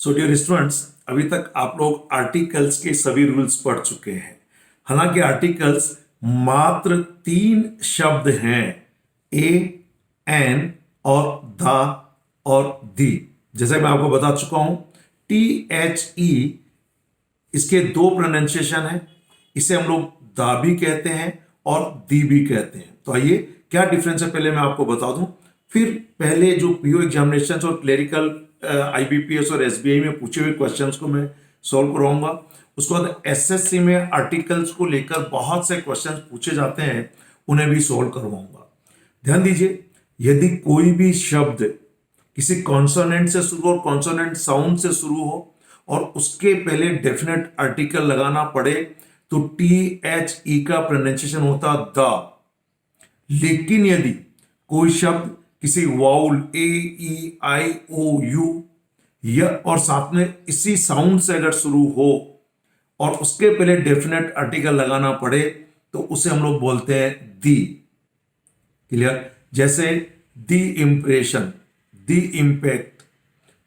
सो dear students, अभी तक आप लोग आर्टिकल्स के सभी रूल्स पढ़ चुके हैं। हालांकि आर्टिकल्स मात्र 3 शब्द हैं, ए, एन और द और दी। जैसे मैं आपको बता चुका हूं, टी एच ई इसके 2 प्रोनाउंसिएशन है। इसे हम लोग दा भी कहते हैं और दी भी कहते हैं। तो आइए, क्या डिफरेंस है पहले मैं आपको बता दूं, फिर पहले जो पीओ एग्जामिनेशन और क्लेरिकल आईबीपीएस और एसबीआई में पूछे हुए क्वेश्चंस को मैं सॉल्व करवाऊंगा। उसके बाद एसएससी में आर्टिकल्स को लेकर बहुत से क्वेश्चंस पूछे जाते हैं, उन्हें भी सॉल्व करवाऊंगा। ध्यान दीजिए, यदि कोई भी शब्द किसी कॉन्सोनेंट से शुरू और कॉन्सोनेंट साउंड से शुरू हो और उसके पहले डेफिनेट आर्टिकल लगाना पड़े तो टी एच ई का प्रोनाउंसिएशन होता द। लेकिन यदि कोई शब्द किसी vowel A E I O you या और साथ में इसी साउंड से अगर शुरू हो और उसके पहले डेफिनेट आर्टिकल लगाना पड़े तो उसे हम लोग बोलते हैं दी। क्लियर? जैसे दी इंप्रेशन, दी इंपैक्ट।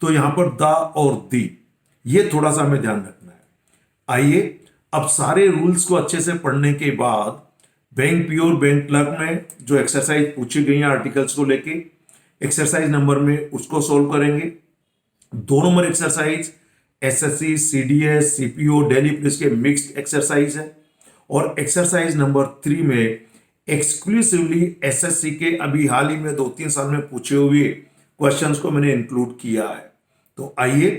तो यहां पर द और दी, ये थोड़ा सा हमें ध्यान रखना है। आइए, अब सारे रूल्स को अच्छे से पढ़ने के बाद बैंक पीओ और बैंक क्लर्क में जो एक्सरसाइज पूछी गई है आर्टिकल्स को लेके, एक्सरसाइज नंबर में उसको सोल्व करेंगे। 2 number exercise SSC, CDS, CPO, Delhi police के मिक्स्ड एक्सरसाइज है। और एक्सरसाइज नंबर 3 में एक्सक्लूसिवली एसएससी के अभी हाल ही में 2-3 साल में पूछे हुए क्वेश्चंस को मैंने इंक्लूड किया है। तो आइए,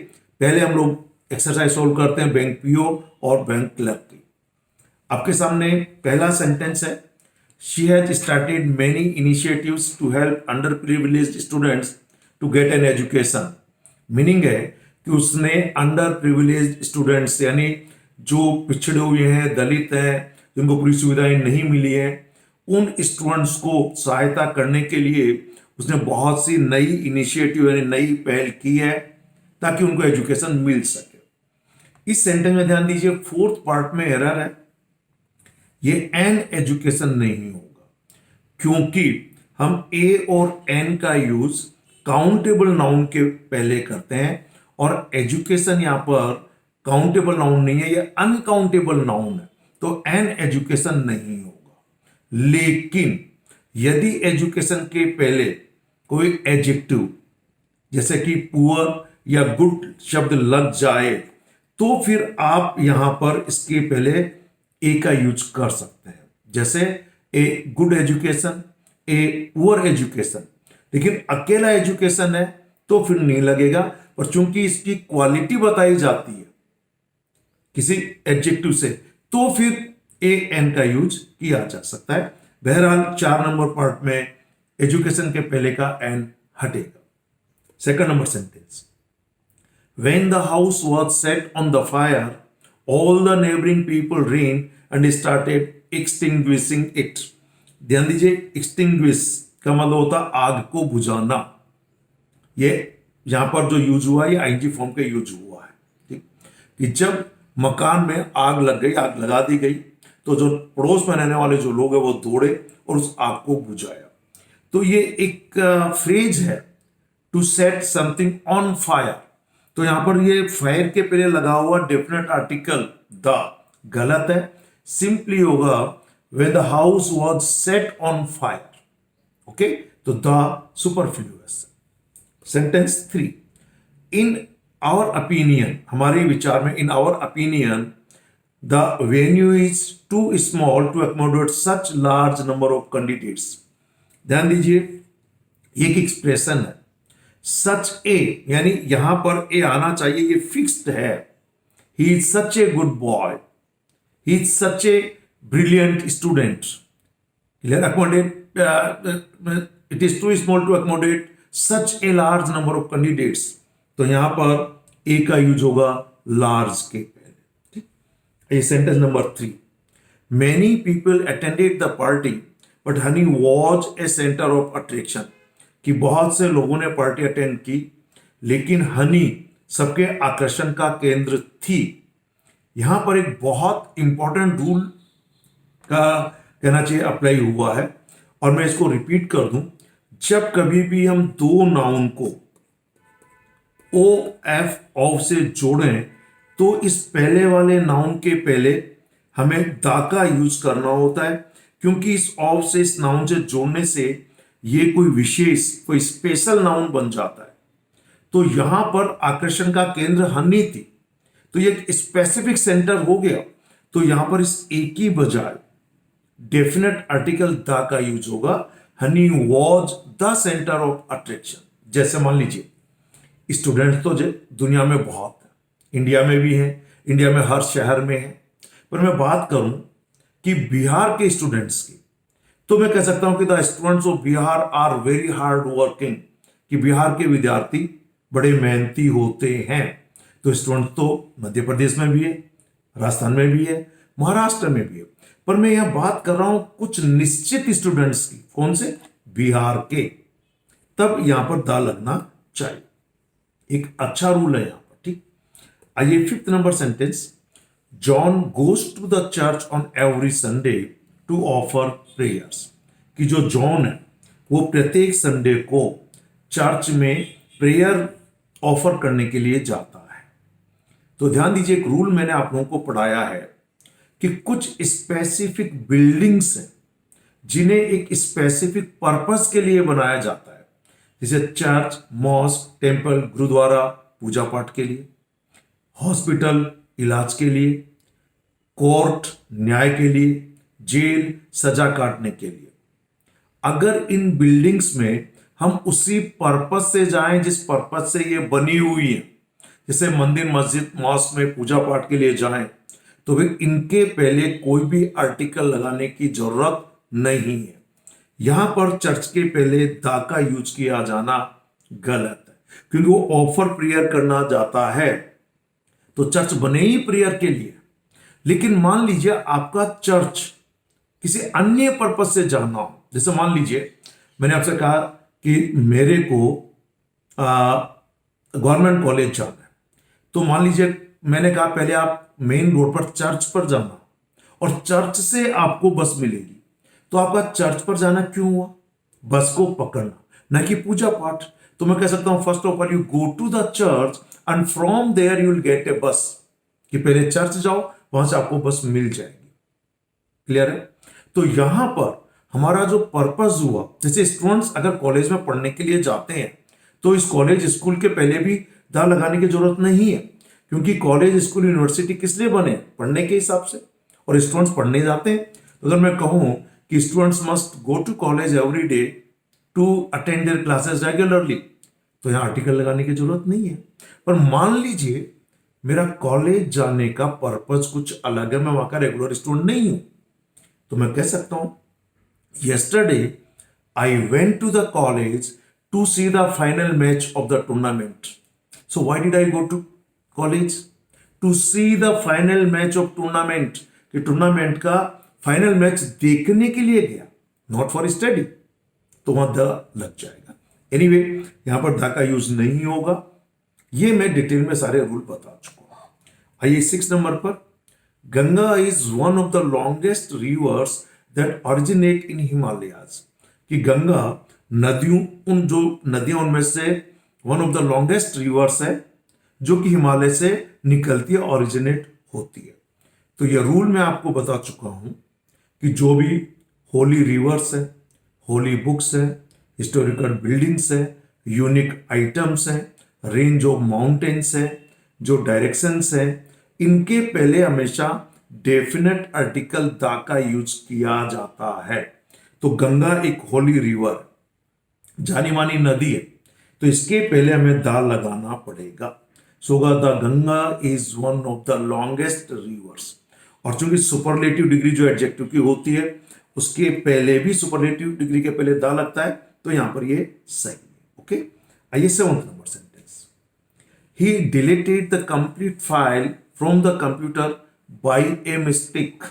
पहले हम लोग एक्सरसाइज सोल्व करते हैं बैंक पीओ और बैंक क्लर्क की। आपके सामने पहला सेंटेंस है, she has started many initiatives to help underprivileged students to get an education. Meaning है कि उसने अंडर प्रिविलेज्ड स्टूडेंट्स यानी जो पिछड़े हुए हैं, दलित हैं, जिनको पूरी सुविधाएं नहीं मिली है, उन स्टूडेंट्स को सहायता करने के लिए उसने बहुत सी नई इनिशिएटिव यानी नई पहल की है ताकि उनको एजुकेशन मिल सके। इस सेंटेंस में ध्यान दीजिए, 4th पार्ट में एरर है, ये एन एजुकेशन नहीं होगा क्योंकि हम ए और एन का यूज काउंटेबल नाउन के पहले करते हैं और एजुकेशन यहां पर काउंटेबल नाउन नहीं है, ये अनकाउंटेबल नाउन है, तो एन एजुकेशन नहीं होगा। लेकिन यदि एजुकेशन के पहले कोई एडजेक्टिव जैसे कि पुअर या गुड शब्द लग जाए तो फिर आप यहां पर इसके पहले ए का यूज कर सकते हैं। जैसे a good education, a poor education. लेकिन अकेला एजुकेशन है तो फिर नहीं लगेगा, पर चूंकि इसकी क्वालिटी बताई जाती है किसी एडजेक्टिव से तो फिर ए एन का यूज किया जा सकता है। बहरहाल 4 नंबर पार्ट में एजुकेशन के पहले का एन हटेगा। Second number sentence, when the house was set on the fire all the neighboring people ran and started extinguishing it। ध्यान दीजिए, extinguish का मतलब होता आग को बुझाना। ये यहां पर जो यूज हुआ है आईएनजी फॉर्म का यूज हुआ है। ठीक, कि जब मकान में आग लग गई, आग लगा दी गई, तो जो पड़ोस में रहने वाले जो लोग हैं वो दौड़े और उस आग को बुझाया। तो ये एक फ्रेज है, to set something on fire. तो यहां पर ये फायर के पहले लगा हुआ डेफिनेट आर्टिकल द गलत है, सिंपली होगा when the house was set on fire। Okay, तो the superfluous. Sentence 3, in our opinion, हमारे विचार में, in our opinion the venue is too small to accommodate such large number of candidates. ध्यान दीजिए, ये एक एक्सप्रेशन है, सच ए यानी यहां पर ए आना चाहिए, ये फिक्स्ड है। He is such a good boy, he is such a brilliant student. Accommodate, it is too small to accommodate such a large number of candidates. तो यहां पर ए का यूज होगा लार्ज के पहले। ठीक, ये sentence number 3, many people attended the party but Honey was a centre of attraction. कि बहुत से लोगों ने पार्टी अटेंड की लेकिन हनी सबके आकर्षण का केंद्र थी। यहां पर एक बहुत इंपॉर्टेंट रूल का कहना चाहिए अप्लाई हुआ है और मैं इसको रिपीट कर दूं, जब कभी भी हम 2 नाउन को ओ एफ ऑफ से जोड़ें तो इस पहले वाले नाउन के पहले हमें दा का यूज करना होता है, क्योंकि इस ऑफ से इस नाउन से जोड़ने से ये कोई विशेष कोई स्पेशल नाउन बन जाता है। तो यहां पर आकर्षण का केंद्र हनी थी, तो ये एक स्पेसिफिक सेंटर हो गया। तो यहां पर इस एक की बजाय डेफिनेट आर्टिकल द का यूज होगा। Honey was the centre of attraction. जैसे मान लीजिए स्टूडेंट तो दुनिया में बहुत है, इंडिया में भी है, इंडिया में हर शहर में है, पर मैं बात करूं कि बिहार के स्टूडेंट्स की, तो मैं कह सकता हूं कि the students of Bihar are very hard working, कि बिहार के विद्यार्थी बड़े मेहनती होते हैं। तो स्टूडेंट तो मध्य प्रदेश में भी है, राजस्थान में भी है, महाराष्ट्र में भी है, पर मैं यहां बात कर रहा हूं कुछ निश्चित स्टूडेंट्स की। कौन से? बिहार के। तब यहां पर दा लगना चाहिए, एक अच्छा रूल है यहां पर। ठीक, आइए fifth number sentence. John goes to the church on every Sunday to offer prayers, कि जो जॉन है वो प्रत्येक संडे को चर्च में प्रेयर ऑफर करने के लिए जाता है। तो ध्यान दीजिए, एक रूल मैंने आप लोगों को पढ़ाया है कि कुछ स्पेसिफिक बिल्डिंग्स हैं जिन्हें एक स्पेसिफिक पर्पस के लिए बनाया जाता है, जैसे चर्च, मॉस्क, टेम्पल, गुरुद्वारा पूजा पाठ के लिए, हॉस्पिटल इलाज के लिए, कोर्ट न्याय के लिए, जेल सजा काटने के लिए। अगर इन बिल्डिंग्स में हम उसी पर्पस से जाएं जिस पर्पस से ये बनी हुई है, जैसे मंदिर, मस्जिद, मॉस्क में पूजा पाठ के लिए जाएं, तो फिर इनके पहले कोई भी आर्टिकल लगाने की जरूरत नहीं है। यहां पर चर्च के पहले दा का यूज किया जाना गलत है, क्योंकि वो ऑफर प्रेयर करना जाता है। तो चर्च बने ही प्रेयर के लिए, लेकिन मान लीजिए आपका चर्च किसी अन्य पर्पस से जाना हो, जैसे मान लीजिए मैंने आपसे कहा कि मेरे को गवर्नमेंट कॉलेज जाना है, तो मान लीजिए मैंने कहा पहले आप मेन रोड पर चर्च पर जाना और चर्च से आपको बस मिलेगी, तो आपका चर्च पर जाना क्यों हुआ? बस को पकड़ना, ना कि पूजा पाठ। तो मैं कह सकता हूं first of all you go to the church and from there you will get a bus, कि पहले चर्च जाओ, वहां से आपको बस मिल जाएगी। क्लियर है? तो यहां पर हमारा जो पर्पस हुआ, जैसे स्टूडेंट्स अगर कॉलेज में पढ़ने के लिए जाते हैं तो इस कॉलेज स्कूल के पहले भी दा लगाने की जरूरत नहीं है, क्योंकि कॉलेज स्कूल यूनिवर्सिटी किस लिए बने? पढ़ने के हिसाब से, और स्टूडेंट्स पढ़ने जाते हैं। तो अगर मैं कहूं कि students must go to college every day to attend their classes regularly, तो यहां आर्टिकल लगाने की जरूरत नहीं है। पर मान लीजिए मेरा कॉलेज जाने का पर्पस कुछ अलग है, मैं वहां का रेगुलर स्टूडेंट नहीं हूं, तो मैं कह सकता हूं yesterday I went to the college to see the final match of the tournament. So why did I go to college? To see the final match of tournament, कि टूर्नामेंट का final match देखने के लिए गया, not for study, तो वहां the लग जाएगा। एनीवे यहां पर द का यूज नहीं होगा। ये मैं डिटेल में सारे रूल बता चुका हूं। आइए 6 नंबर पर। Ganga is one of the longest reverse that originate in Himalayas, कि गंगा जो नदियां उनमें से one of the longest reverse है जो कि हिमालय से निकलती है, ओरिजिनेट होती है। तो यह रूल मैं आपको बता चुका हूं कि जो भी होली रिवर्स है, होली बुक्स है, हिस्टोरिकल बिल्डिंग्स है, यूनिक आइटम्स है, रेंज ऑफ माउंटेन्स है, जो डायरेक्शंस है, इनके पहले हमेशा डेफिनेट आर्टिकल दा का यूज किया जाता है। तो गंगा एक होली रिवर, जानी मानी नदी है, तो इसके पहले हमें दा लगाना पड़ेगा। So the Ganga is one of the longest reverse. और चूंकि सुपरलेटिव डिग्री जो एडजेक्टिव की होती है उसके पहले भी सुपरलेटिव डिग्री के पहले दा लगता है, तो यहां पर ये सही है। ओके, आइए 7th number sentence. He deleted the complete file from the computer by a mistake.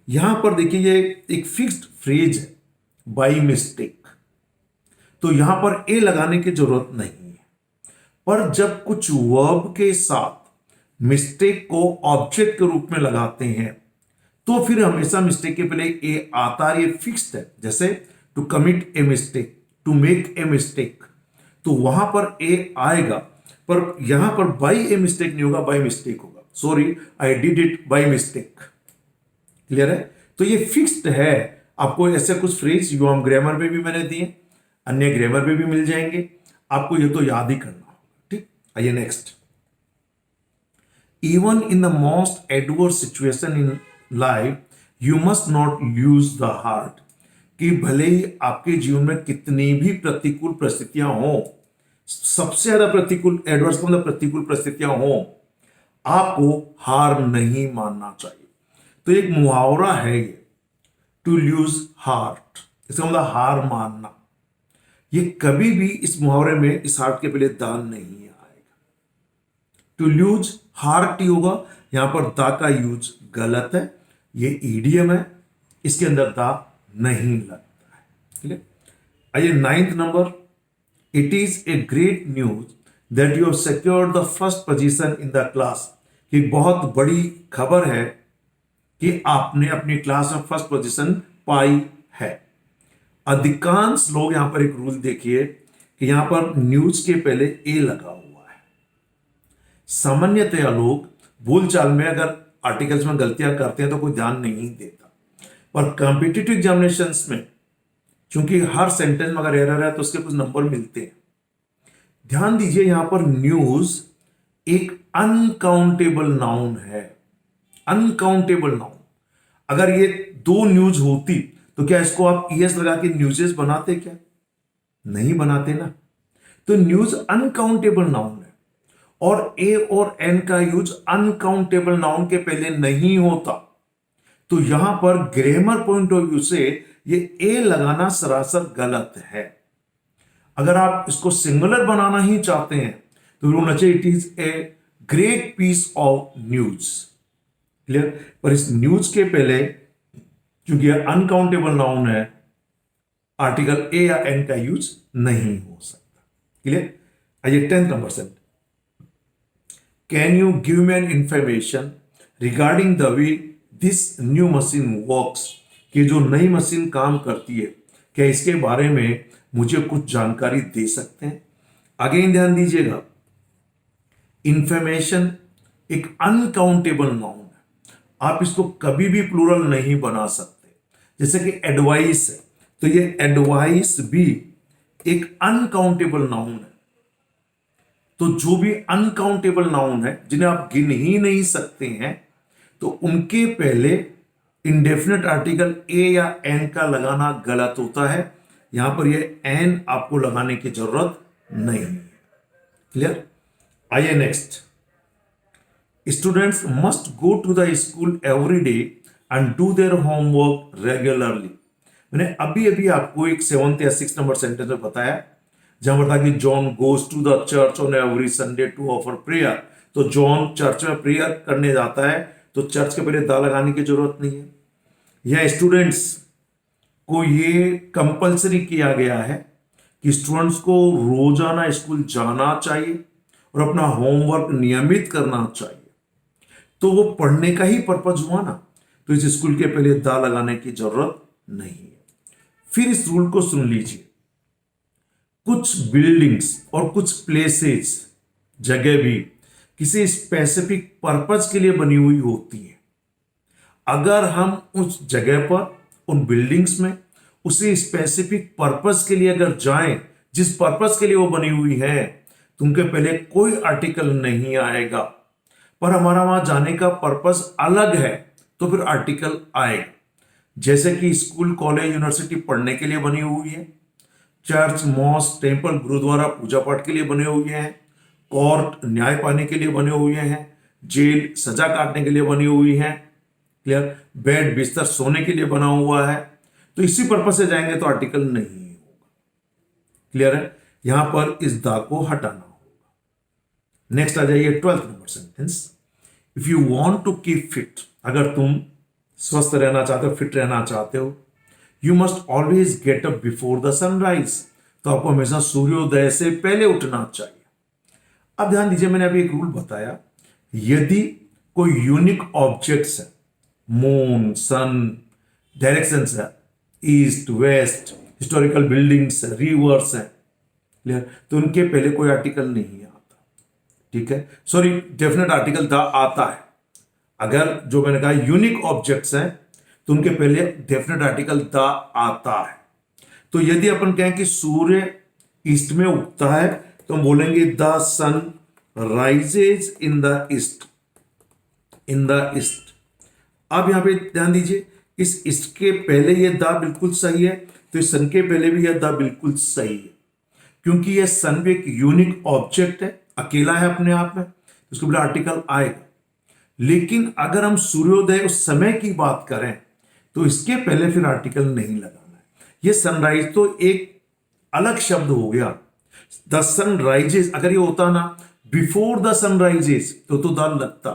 यहां पर देखिए ये एक फिक्स्ड फ्रेज है, बाय मिस्टेक, तो यहां पर ए लगाने की जरूरत नहीं है। पर जब कुछ वर्ब के साथ मिस्टेक को ऑब्जेक्ट के रूप में लगाते हैं तो फिर हमेशा मिस्टेक के पहले ए आता है, ये फिक्स्ड है। जैसे to commit a mistake, to make a mistake, तो वहां पर ए आएगा। पर यहां पर बाई ए मिस्टेक नहीं होगा, बाई मिस्टेक होगा। Sorry, I did it by mistake. Clear है? तो ये फिक्स्ड है। आपको ऐसे कुछ फ्रेज यूएम ग्रामर में भी मैंने दिए, अन्य ग्रामर में भी मिल जाएंगे, आपको ये तो याद ही करना होगा। ठीक, आइए next. Even in the most adverse situation in life you must not lose the heart. कि भले ही आपके जीवन में कितनी भी प्रतिकूल परिस्थितियां हो, सबसे ज्यादा प्रतिकूल, एडवर्स मतलब प्रतिकूल परिस्थितियां हो, आपको हार नहीं मानना चाहिए। तो एक मुहावरा है ये, टू लूज हार्ट, इसका मतलब हार मानना। ये कभी भी इस मुहावरे में इस हार्ट के पहले दा नहीं आएगा। टू लूज हार्ट ही होगा। यहां पर दा का यूज गलत है, ये ईडियम है, इसके अंदर दा नहीं लगता है। क्लियर? आइए 9th number. It is a great news that you have secured the first position in the class. कि बहुत बड़ी खबर है कि आपने अपनी क्लास में फर्स्ट पोजीशन पाई है। अधिकांश लोग यहां पर एक रूल देखिए कि यहां पर न्यूज के पहले ए लगा हुआ है। सामान्यतया लोग बोलचाल में अगर आर्टिकल्स में गलतियां करते हैं तो कोई ध्यान नहीं देता, पर कॉम्पिटिटिव एग्जामिनेशंस में क्योंकि हर सेंटेंस में अगर एरर है तो उसके कुछ नंबर मिलते हैं। ध्यान दीजिए, यहां पर न्यूज एक अनकाउंटेबल नाउन है। Uncountable noun. अगर ये दो न्यूज होती तो क्या इसको आप ईएस लगा के न्यूजेस बनाते? क्या नहीं बनाते ना। तो न्यूज अनकाउंटेबल नाउन है, और ए और एन का यूज अनकाउंटेबल नाउन के पहले नहीं होता। तो यहां पर ग्रामर पॉइंट ऑफ व्यू से ये ए लगाना सरासर गलत है। अगर आप इसको सिंगुलर बनाना ही चाहते हैं तो होना चाहिए it is a great piece of news. Clear? पर इस न्यूज के पहले क्योंकि अनकाउंटेबल नाउन है, आर्टिकल ए या एन का यूज नहीं हो सकता। क्लियर? आइए 10th नंबर से। Can you give me an information regarding the way this new machine works. कि जो नई मशीन काम करती है, क्या इसके बारे में मुझे कुछ जानकारी दे सकते हैं? आगे ध्यान दीजिएगा, इंफॉर्मेशन एक अनकाउंटेबल नाउन है, आप इसको कभी भी प्लूरल नहीं बना सकते। जैसे कि एडवाइस है, तो ये एडवाइस भी एक अनकाउंटेबल नाउन है। तो जो भी अनकाउंटेबल नाउन है जिन्हें आप गिन ही नहीं सकते हैं, तो उनके पहले इंडेफिनेट आर्टिकल ए या एन का लगाना गलत होता है। यहां पर ये एन आपको लगाने की जरूरत नहीं है। क्लियर? आइए next. Students must go to the school every day and do their homework regularly. मैंने अभी अभी आपको एक 7th या 6th नंबर सेंटेंस में बताया, जहां पर था कि John goes to the church on every Sunday to offer prayer. तो जॉन चर्च में प्रेयर करने जाता है, तो चर्च के पहले दा लगाने की जरूरत नहीं है। या स्टूडेंट्स को ये कंपलसरी किया गया है कि स्टूडेंट्स को रोजाना स्कूल जाना चाहिए और अपना होमवर्क नियमित करना चाहिए। तो वो पढ़ने का ही पर्पज हुआ ना, तो इस स्कूल के पहले दा लगाने की जरूरत नहीं है। फिर इस रूल को सुन लीजिए, कुछ बिल्डिंग्स और कुछ प्लेसेस, जगह भी किसी स्पेसिफिक पर्पज के लिए बनी हुई होती है। अगर हम उस जगह पर, उन बिल्डिंग्स में उसी स्पेसिफिक पर्पज के लिए अगर जाएं जिस पर्पज के लिए वो बनी हुई है, तो उनके पहले कोई आर्टिकल नहीं आएगा। पर हमारा वहां जाने का पर्पज अलग है तो फिर आर्टिकल आएगा। जैसे कि स्कूल, कॉलेज, यूनिवर्सिटी पढ़ने के लिए बनी हुई है, चर्च, मॉस्क, टेंपल, गुरुद्वारा पूजा पाठ के लिए बने हुए हैं, कोर्ट न्याय पाने के लिए बने हुए हैं, जेल सजा काटने के लिए बनी हुई है। क्लियर? बेड बिस्तर सोने के लिए बना हुआ है। तो इसी पर्पज से जाएंगे तो आर्टिकल नहीं होगा। क्लियर है? यहां पर इस दा को हटाना होगा। नेक्स्ट आ जाइए 12th number sentence. If you want to keep fit, अगर तुम स्वस्थ रहना चाहते हो, फिट रहना चाहते हो, you must always get up before the sunrise. तो आपको हमेशा सूर्योदय से पहले उठना चाहिए। अब ध्यान दीजिए, मैंने अभी एक रूल बताया, यदि कोई यूनिक ऑब्जेक्ट्स है, मून, सन, डायरेक्शंस है, ईस्ट, वेस्ट, हिस्टोरिकल बिल्डिंग्स है, रिवर्स है, क्लियर, तो उनके पहले कोई आर्टिकल नहीं आता। ठीक है, सॉरी, डेफिनेट आर्टिकल द आता है। अगर जो मैंने कहा यूनिक ऑब्जेक्ट्स हैं तो उनके पहले डेफिनेट आर्टिकल द आता है। तो यदि अपन कहें कि सूर्य ईस्ट में उगता है तो हम बोलेंगे the sun rises in the east, in the east. अब यहां पे ध्यान दीजिए, इस ईस्ट के पहले ये द बिल्कुल सही है, तो इस सन के पहले भी यह द बिल्कुल सही है, क्योंकि यह सन भी एक यूनिक ऑब्जेक्ट है, अकेला है अपने आप में, तो उसके पहले आर्टिकल आएगा। लेकिन अगर हम सूर्योदय उस समय की बात करें तो इसके पहले फिर आर्टिकल नहीं लगाना है। ये सनराइज तो एक अलग शब्द हो गया। द सनराइजेस अगर ये होता ना बिफोर द सनराइजेस तो द लगता,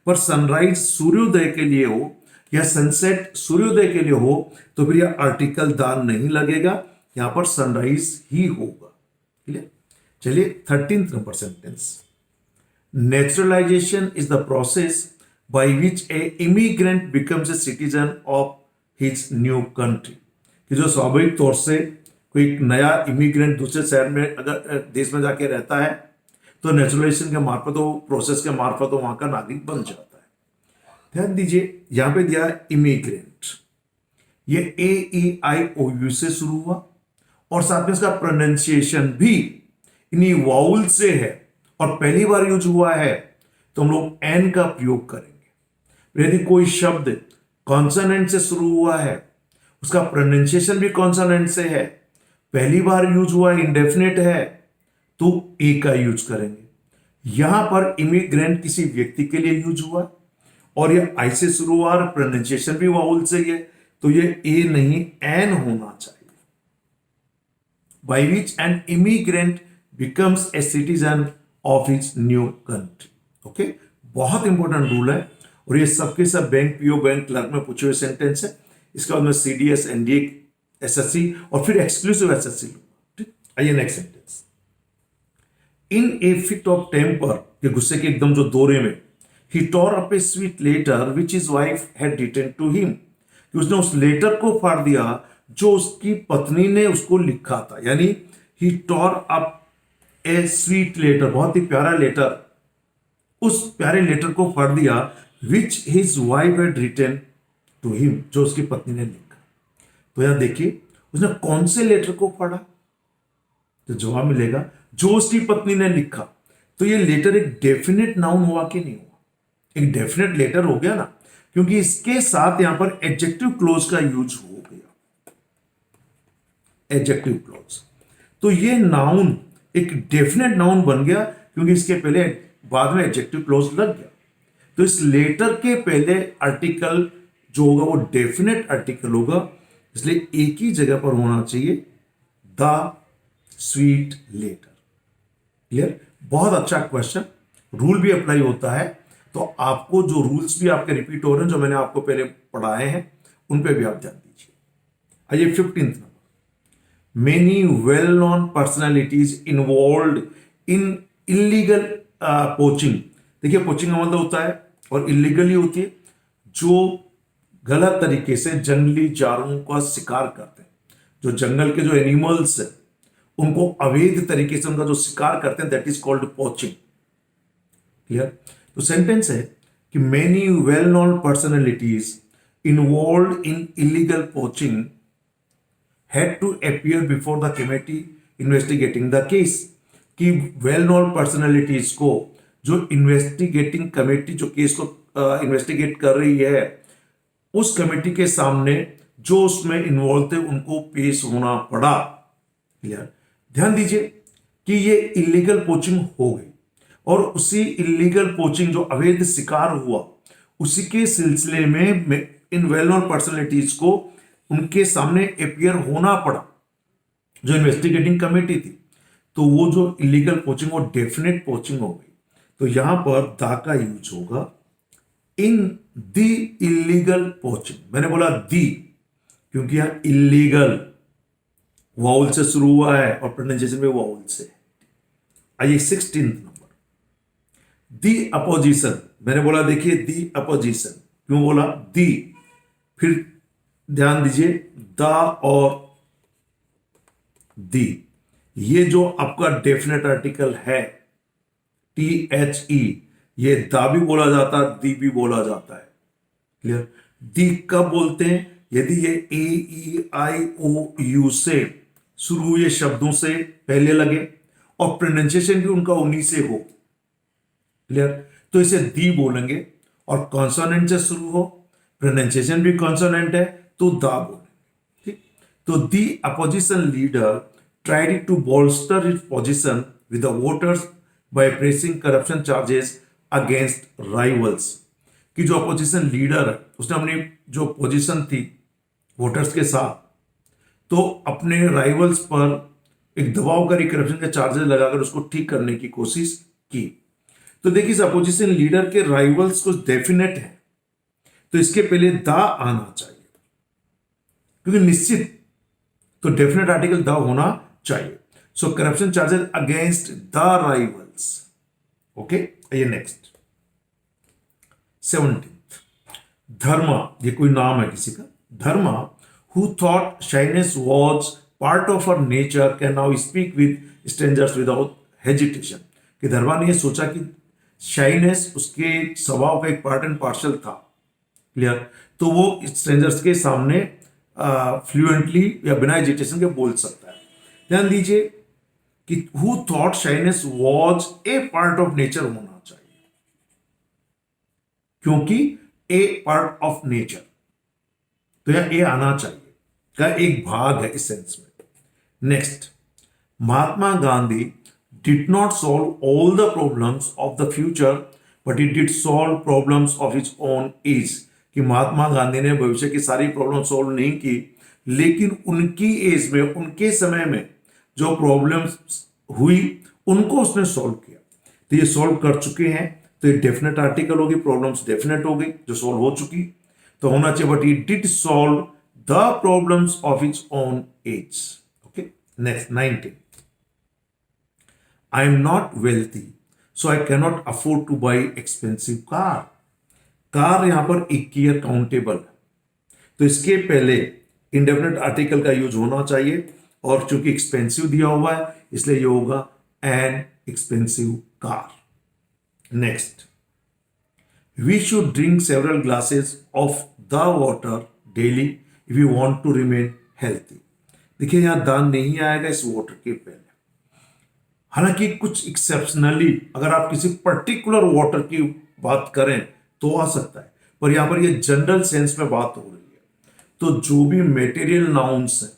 पर सनराइज सूर्योदय के लिए हो या सनसेट सूर्योदय के लिए हो तो फिर यह आर्टिकल द नहीं लगेगा, यहां पर सनराइज ही होगा। क्लियर? चलिए 13th number sentence. Naturalization is the process by which a immigrant becomes a citizen of his new country। कि जो स्वाभाविक तौर से कोई एक नया इमिग्रेंट दूसरे शहर में अगर देश में जाके रहता है तो नेचुरलाइजेशन के मार्फत, वो प्रोसेस के मार्फत वहां का नागरिक बन जाता है। ध्यान दीजिए, यहां पे दिया इमिग्रेंट, ये AEIOU से शुरू हुआ और साथ में इसका प्रोनाउंसिएशन भी इन्हीं वाउल से है और पहली बार यूज हुआ है तो हम लोग एन का प्रयोग करेंगे। यदि कोई शब्द कॉन्सोनेंट से शुरू हुआ है, उसका प्रोनाउंसिएशन भी कॉन्सोनेंट से है, पहली बार यूज हुआ है, इंडेफिनेट है, तो ए का यूज करेंगे। यहां पर इमिग्रेंट किसी व्यक्ति के लिए यूज हुआ और यह आई से शुरू हुआ और प्रोनाउंसिएशन भी वाउल से है, तो यह ए नहीं एन होना चाहिए। By which N immigrant becomes a citizen of his new country. Okay, बहुत इंपॉर्टेंट रूल है और ये सबके सब बैंक पीओ बैंक क्लर्क में पूछे हुए सेंटेंस है। इसके बाद में CDS NDA SSC और फिर एक्सक्लूसिव SSC लूंगा। ठीक, आइए next sentence. In a fit of temper, ये गुस्से के एकदम जो दौरे में, he tore up a sweet letter which his wife had written to him, कि उसने उस लेटर को फाड़ दिया जो उसकी पत्नी ने उसको लिखा था। यानी he tore up a sweet letter, बहुत ही प्यारा लेटर, उस प्यारे लेटर को पढ़ दिया which his wife had written to him, जो उसकी पत्नी ने लिखा। तो यहां देखिए उसने कौन से लेटर को पढ़ा, तो जवाब मिलेगा जो उसकी पत्नी ने लिखा। तो ये लेटर एक डेफिनेट नाउन हुआ कि नहीं हुआ? एक डेफिनेट लेटर हो गया ना, क्योंकि इसके साथ यहां पर एडजेक्टिव क्लोज का यूज हो गया, एडजेक्टिव क्लोज। तो ये नाउन एक डेफिनेट नाउन बन गया क्योंकि इसके पहले बाद में एडजेक्टिव क्लोज लग गया। तो इस लेटर के पहले आर्टिकल जो होगा वो डेफिनेट आर्टिकल होगा, इसलिए एक ही जगह पर होना चाहिए द स्वीट लेटर। क्लियर? बहुत अच्छा क्वेश्चन, रूल भी अप्लाई होता है, तो आपको जो रूल्स भी आपके रिपीट हो रहे हैं जो मैंने आपको पहले पढ़ाए हैं उन पे भी आप ध्यान दीजिए। आइए 15th number. Many well-known personalities involved in illegal poaching। देखिए पोचिंग का मतलब होता है और इलीगली होती है जो गलत तरीके से जंगली जानवरों का शिकार करते हैं। जो जंगल के जो एनिमल्स हैं उनको अवैध तरीके से उनका जो शिकार करते हैं, that is called poaching. Clear? तो सेंटेंस है कि many well known personalities involve in illegal poaching had to appear before the committee investigating the case। कि वेल नोन पर्सनैलिटीज को जो इन्वेस्टिगेटिंग कमेटी जो केस को इन्वेस्टिगेट कर रही है उस कमेटी के सामने जो उसमें इन्वॉल्व थे उनको पेश होना पड़ा। क्लियर? ध्यान दीजिए कि ये इलीगल पोचिंग हो गई और उसी इलीगल पोचिंग जो अवैध शिकार हुआ उसी के सिलसिले में इन वेल नोन पर्सनैलिटीज को उनके सामने अपियर होना पड़ा जो इन्वेस्टिगेटिंग कमेटी थी। तो वो जो इलीगल पोचिंग वो डेफिनेट पोचिंग हो गई। तो यहां पर द का यूज होगा इन द इलीगल पोचिंग। मैंने बोला दी क्योंकि यहां इलीगल वाउल से शुरू हुआ है और प्रोनाउंसिएशन में वाउल से। आइए 16th नंबर। दी अपोजिशन, मैंने बोला देखिए दी अपोजिशन, क्यों बोला दी? फिर ध्यान दीजिए द और दी, ये जो आपका डेफिनेट आर्टिकल है THE, ये दा भी बोला जाता है, दी भी बोला जाता है। क्लियर? दी कब बोलते हैं? यदि ये AEIOU से शुरू हुए शब्दों से पहले लगे और प्रोनाउंसिएशन भी उनका उन्हीं से हो। क्लियर? तो इसे दी बोलेंगे, और कॉन्सोनेंट से शुरू हो, प्रोनाउंसिएशन भी कॉन्सोनेंट है, तो दा बोलेंगे। ठीक? तो the opposition leader tried to bolster its position with the voters by pressing corruption charges against rivals। कि जो अपोजिशन लीडर है उसने अपनी जो पोजीशन थी वोटर्स के साथ, तो अपने राइवल्स पर एक दबावकारी करप्शन के चार्जेस लगाकर उसको ठीक करने की कोशिश की। तो देखिए, इस अपोजिशन लीडर के राइवल्स कुछ डेफिनेट है, तो इसके पहले दा आना चाहिए, क्योंकि निश्चित तो डेफिनेट आर्टिकल दा होना चाहिए। So corruption charges against the rivals. Okay, ये नेक्स्ट 17th, धर्मा, ये कोई नाम है किसी का। धर्मा, who thought shyness was part of her nature, can now speak with strangers without hesitation। कि धर्मा ने ये सोचा कि शाइनेस उसके स्वभाव का एक पार्ट एंड पार्सल था। क्लियर? तो वो स्ट्रेंजर्स के सामने फ्लुएंटली या बिना हेजिटेशन के बोल सकता है। ध्यान दीजिए कि who thought shyness was a part of nature होना चाहिए, क्योंकि ए पार्ट ऑफ नेचर, तो यह ए आना चाहिए, का एक भाग है इस सेंस में। Next, Mahatma Gandhi did not solve all the problems of the future but he did solve problems of his own age. कि महात्मा गांधी ने भविष्य की सारी प्रॉब्लम सॉल्व नहीं की, लेकिन उनकी एज में, उनके समय में जो प्रॉब्लम्स हुई उनको उसने सॉल्व किया। तो ये सॉल्व कर चुके हैं, तो ये डेफिनेट आर्टिकल होगी, प्रॉब्लम्स डेफिनेट हो गई जो सॉल्व हो चुकी, तो होना चाहिए but he did solve the problems of his own age. Okay, next 19, I am not wealthy so I cannot afford to buy expensive car. Car यहां पर इक्कीयर काउंटेबल है, तो इसके पहले इंडेफिनेट आर्टिकल का यूज होना चाहिए, और चूंकि एक्सपेंसिव दिया हुआ है इसलिए ये होगा an expensive car. Next, we should drink several glasses of the water daily if you want to remain healthy. देखिए, यहां दान नहीं आएगा इस वाटर के पहले, हालांकि कुछ एक्सेप्शनली अगर आप किसी पर्टिकुलर वाटर की बात करें तो आ सकता है, पर यहां पर ये जनरल सेंस में बात हो रही है। तो जो भी मेटेरियल नाउन्स हैं,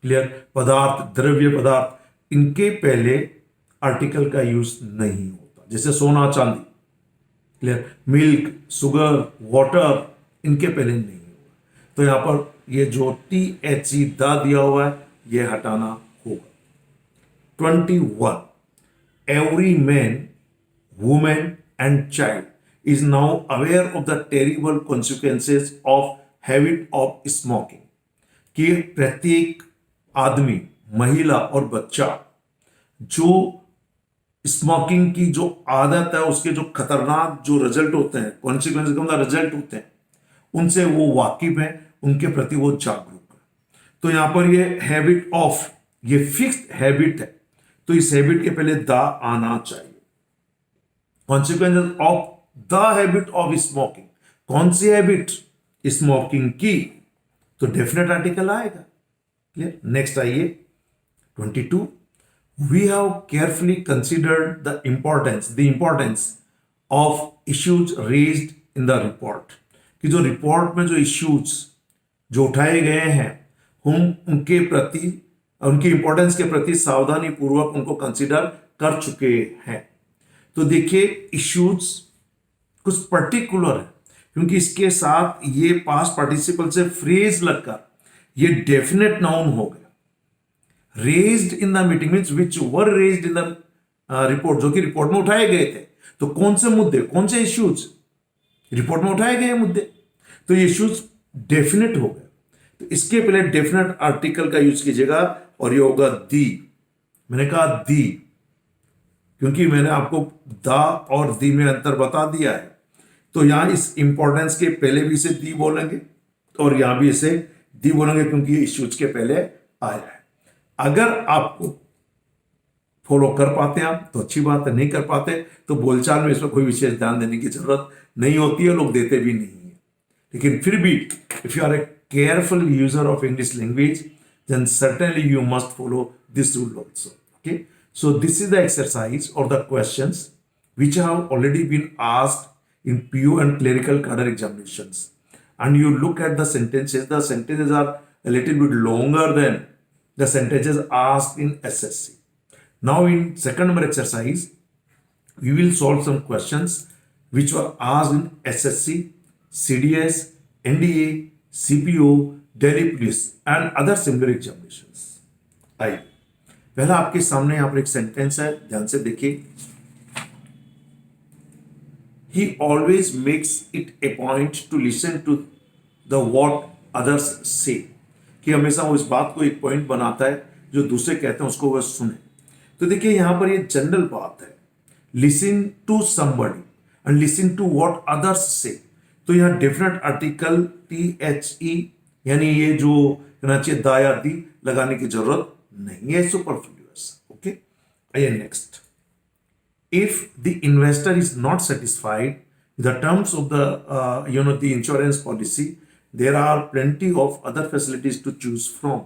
क्लियर, पदार्थ, द्रव्य पदार्थ, इनके पहले आर्टिकल का यूज नहीं होता, जैसे सोना चांदी, क्लियर, मिल्क, शुगर, वाटर, इनके पहले नहीं होगा। तो यहां पर ये जो THE दा दिया हुआ है ये हटाना होगा। 21, every man, woman and child is now aware of the terrible consequences of habit of smoking। कि प्रत्येक आदमी, महिला और बच्चा जो स्मोकिंग की जो आदत है उसके जो खतरनाक जो रिजल्ट होते हैं, कॉन्सिक्वेंस का मतलब रिजल्ट होते हैं, उनसे वो वाकिफ है, उनके प्रति वो जागरूक है। तो यहां पर ये हैबिट ऑफ, ये फिक्स्ड हैबिट है, तो इस हैबिट के पहले द आना चाहिए। Consequences of the habit of smoking, कौन सी हैबिट? स्मोकिंग की, तो डेफिनेट आर्टिकल आएगा। क्लियर? नेक्स्ट आइए 22, we have carefully considered the importance of issues raised in the report. कि जो रिपोर्ट में जो इश्यूज जो उठाए गए हैं, हम उनके प्रति, उनकी इंपॉर्टेंस के प्रति सावधानी पूर्वक उनको कंसिडर कर चुके हैं। तो देखिए, इश्यूज कुछ पर्टिकुलर है, क्योंकि इसके साथ ये पास्ट पार्टिसिपल से फ्रेज लगकर ये डेफिनेट नाउन हो गया। Raised in the meeting means which were raised in the report, जो कि रिपोर्ट में उठाए गए थे। तो कौन से मुद्दे, कौन से इश्यूज रिपोर्ट में उठाए गए मुद्दे, तो ये इश्यूज डेफिनेट हो गए। तो इसके पहले डेफिनेट आर्टिकल का यूज कीजिएगा, और ये होगा दी। मैंने कहा दी, क्योंकि मैंने आपको दा और दी में अंतर बता दिया है। तो यहां इस इंपॉर्टेंस के पहले भी इसे दी बोलेंगे, और यहां भी इसे दी बोलेंगे, क्योंकि ये इश्यूज के पहले आया है। अगर आपको फॉलो कर पाते हैं आप तो अच्छी बात है, नहीं कर पाते तो बोलचाल में इसमें कोई विशेष ध्यान देने की जरूरत नहीं होती है, लोग देते भी नहीं है। लेकिन फिर भी if you are a careful user of English language then certainly you must follow this rule also. Okay, so this is the exercise or the questions which have already been asked in PO and clerical cadre examinations, and you look at the sentences are a little bit longer than the sentences asked in SSC. Now in second number exercise we will solve some questions which were asked in SSC, CDS, NDA, CPO, Delhi Police and other similar examinations. आइए, पहला आपके सामने यहाँ पर एक sentence है, ध्यान से देखिए। He always makes it a point to listen to the what others say. कि हमेशा वो इस बात को एक पॉइंट बनाता है जो दूसरे कहते हैं उसको वह सुने। तो देखिए यहाँ पर ये जनरल बात है, listen to somebody and listen to what others say. तो यहाँ डेफिनेट आर्टिकल THE यानी ये जो कहना चाहिए दा या दी लगाने की जरूरत नहीं है, सुपरफ्लुअस। ओके, आइए next. If the investor is not satisfied the terms of the the insurance policy there are plenty of other facilities to choose from.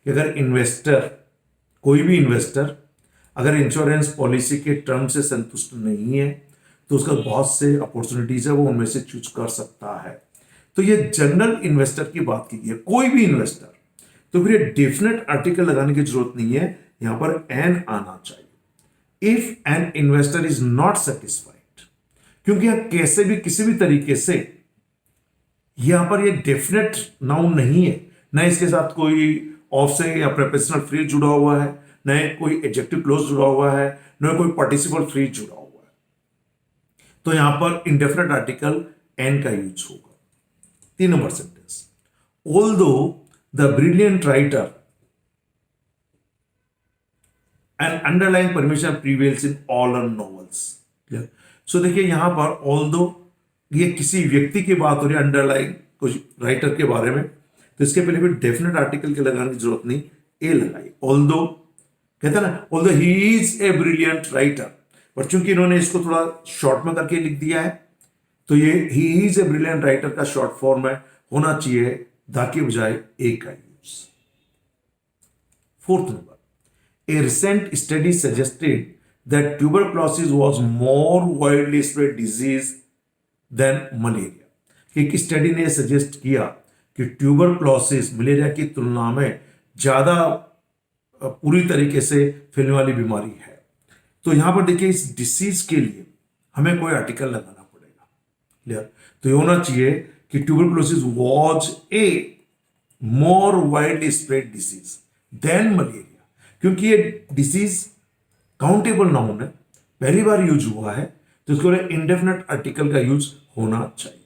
अगर इन्वेस्टर, कोई भी इन्वेस्टर अगर इंश्योरेंस पॉलिसी के टर्म से संतुष्ट नहीं है तो उसका बहुत से अपॉर्चुनिटीज है, वो उनमें से चूज कर सकता है। तो ये जनरल इन्वेस्टर की बात की है, कोई भी इन्वेस्टर। तो फिर ये डेफिनेट आर्टिकल लगाने की जरूरत नहीं है, यहां पर एन आना चाहिए। If an investor is not satisfied, क्योंकि यहां कैसे भी किसी भी तरीके से यहां पर ये डेफिनेट नाउन नहीं है, न इसके साथ कोई ऑफ से या प्रेपोजिशनल फ्रेज जुड़ा हुआ है, न कोई एडजेक्टिव क्लोज जुड़ा हुआ है, न कोई पार्टिसिपल फ्रेज जुड़ा हुआ है। तो यहां पर इंडेफिनेट आर्टिकल एन का यूज होगा। 3 number sentence, although the brilliant writer and underline permission prevails in all our novels. Clear? So देखिए यहां पर ऑल्दो ये किसी व्यक्ति की बात हो रही है, अंडरलाइन कुछ राइटर के बारे में, तो इसके पहले भी डेफिनेट आर्टिकल के लगाने की जरूरत नहीं, ए लगाई। ऑल्दो कहते हैं ना, although he is a brilliant writer, पर चूंकि इन्होंने इसको थोड़ा शॉर्ट में करके लिख दिया है तो ये he is a brilliant writer का शॉर्ट फॉर्म है, होना चाहिए द के बजाय ए का यूज। 4th नंबर, a recent study suggested that tuberculosis was more widely spread disease than malaria. एक स्टडी ने सजेस्ट किया कि ट्यूबरक्लोसिस मलेरिया की तुलना में ज्यादा पूरी तरीके से फैलने वाली बीमारी है। तो यहां पर देखिए इस डिसीज के लिए हमें कोई आर्टिकल लगाना पड़ेगा। क्लियर? तो ये होना चाहिए कि tuberculosis was a more widely spread disease than malaria, क्योंकि ये डिसीज काउंटेबल नाउन है, पहली बार यूज हुआ है, तो इसको इंडेफिनेट आर्टिकल का यूज होना चाहिए।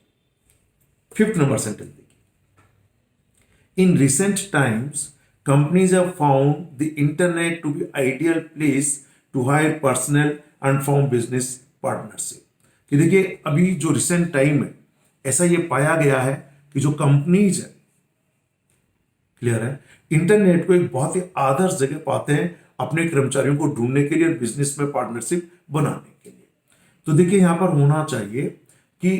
5th नंबर सेंटेंस देखिए, in recent times companies have found the internet to be ideal place to hire personnel and form business partnership। कि देखिए अभी जो रिसेंट टाइम है ऐसा ये पाया गया है कि जो कंपनीज है, क्लियर है, इंटरनेट को एक बहुत ही आदर्श जगह पाते हैं अपने कर्मचारियों को ढूंढने के लिए और बिजनेस में पार्टनरशिप बनाने के लिए। तो देखिए यहां पर होना चाहिए कि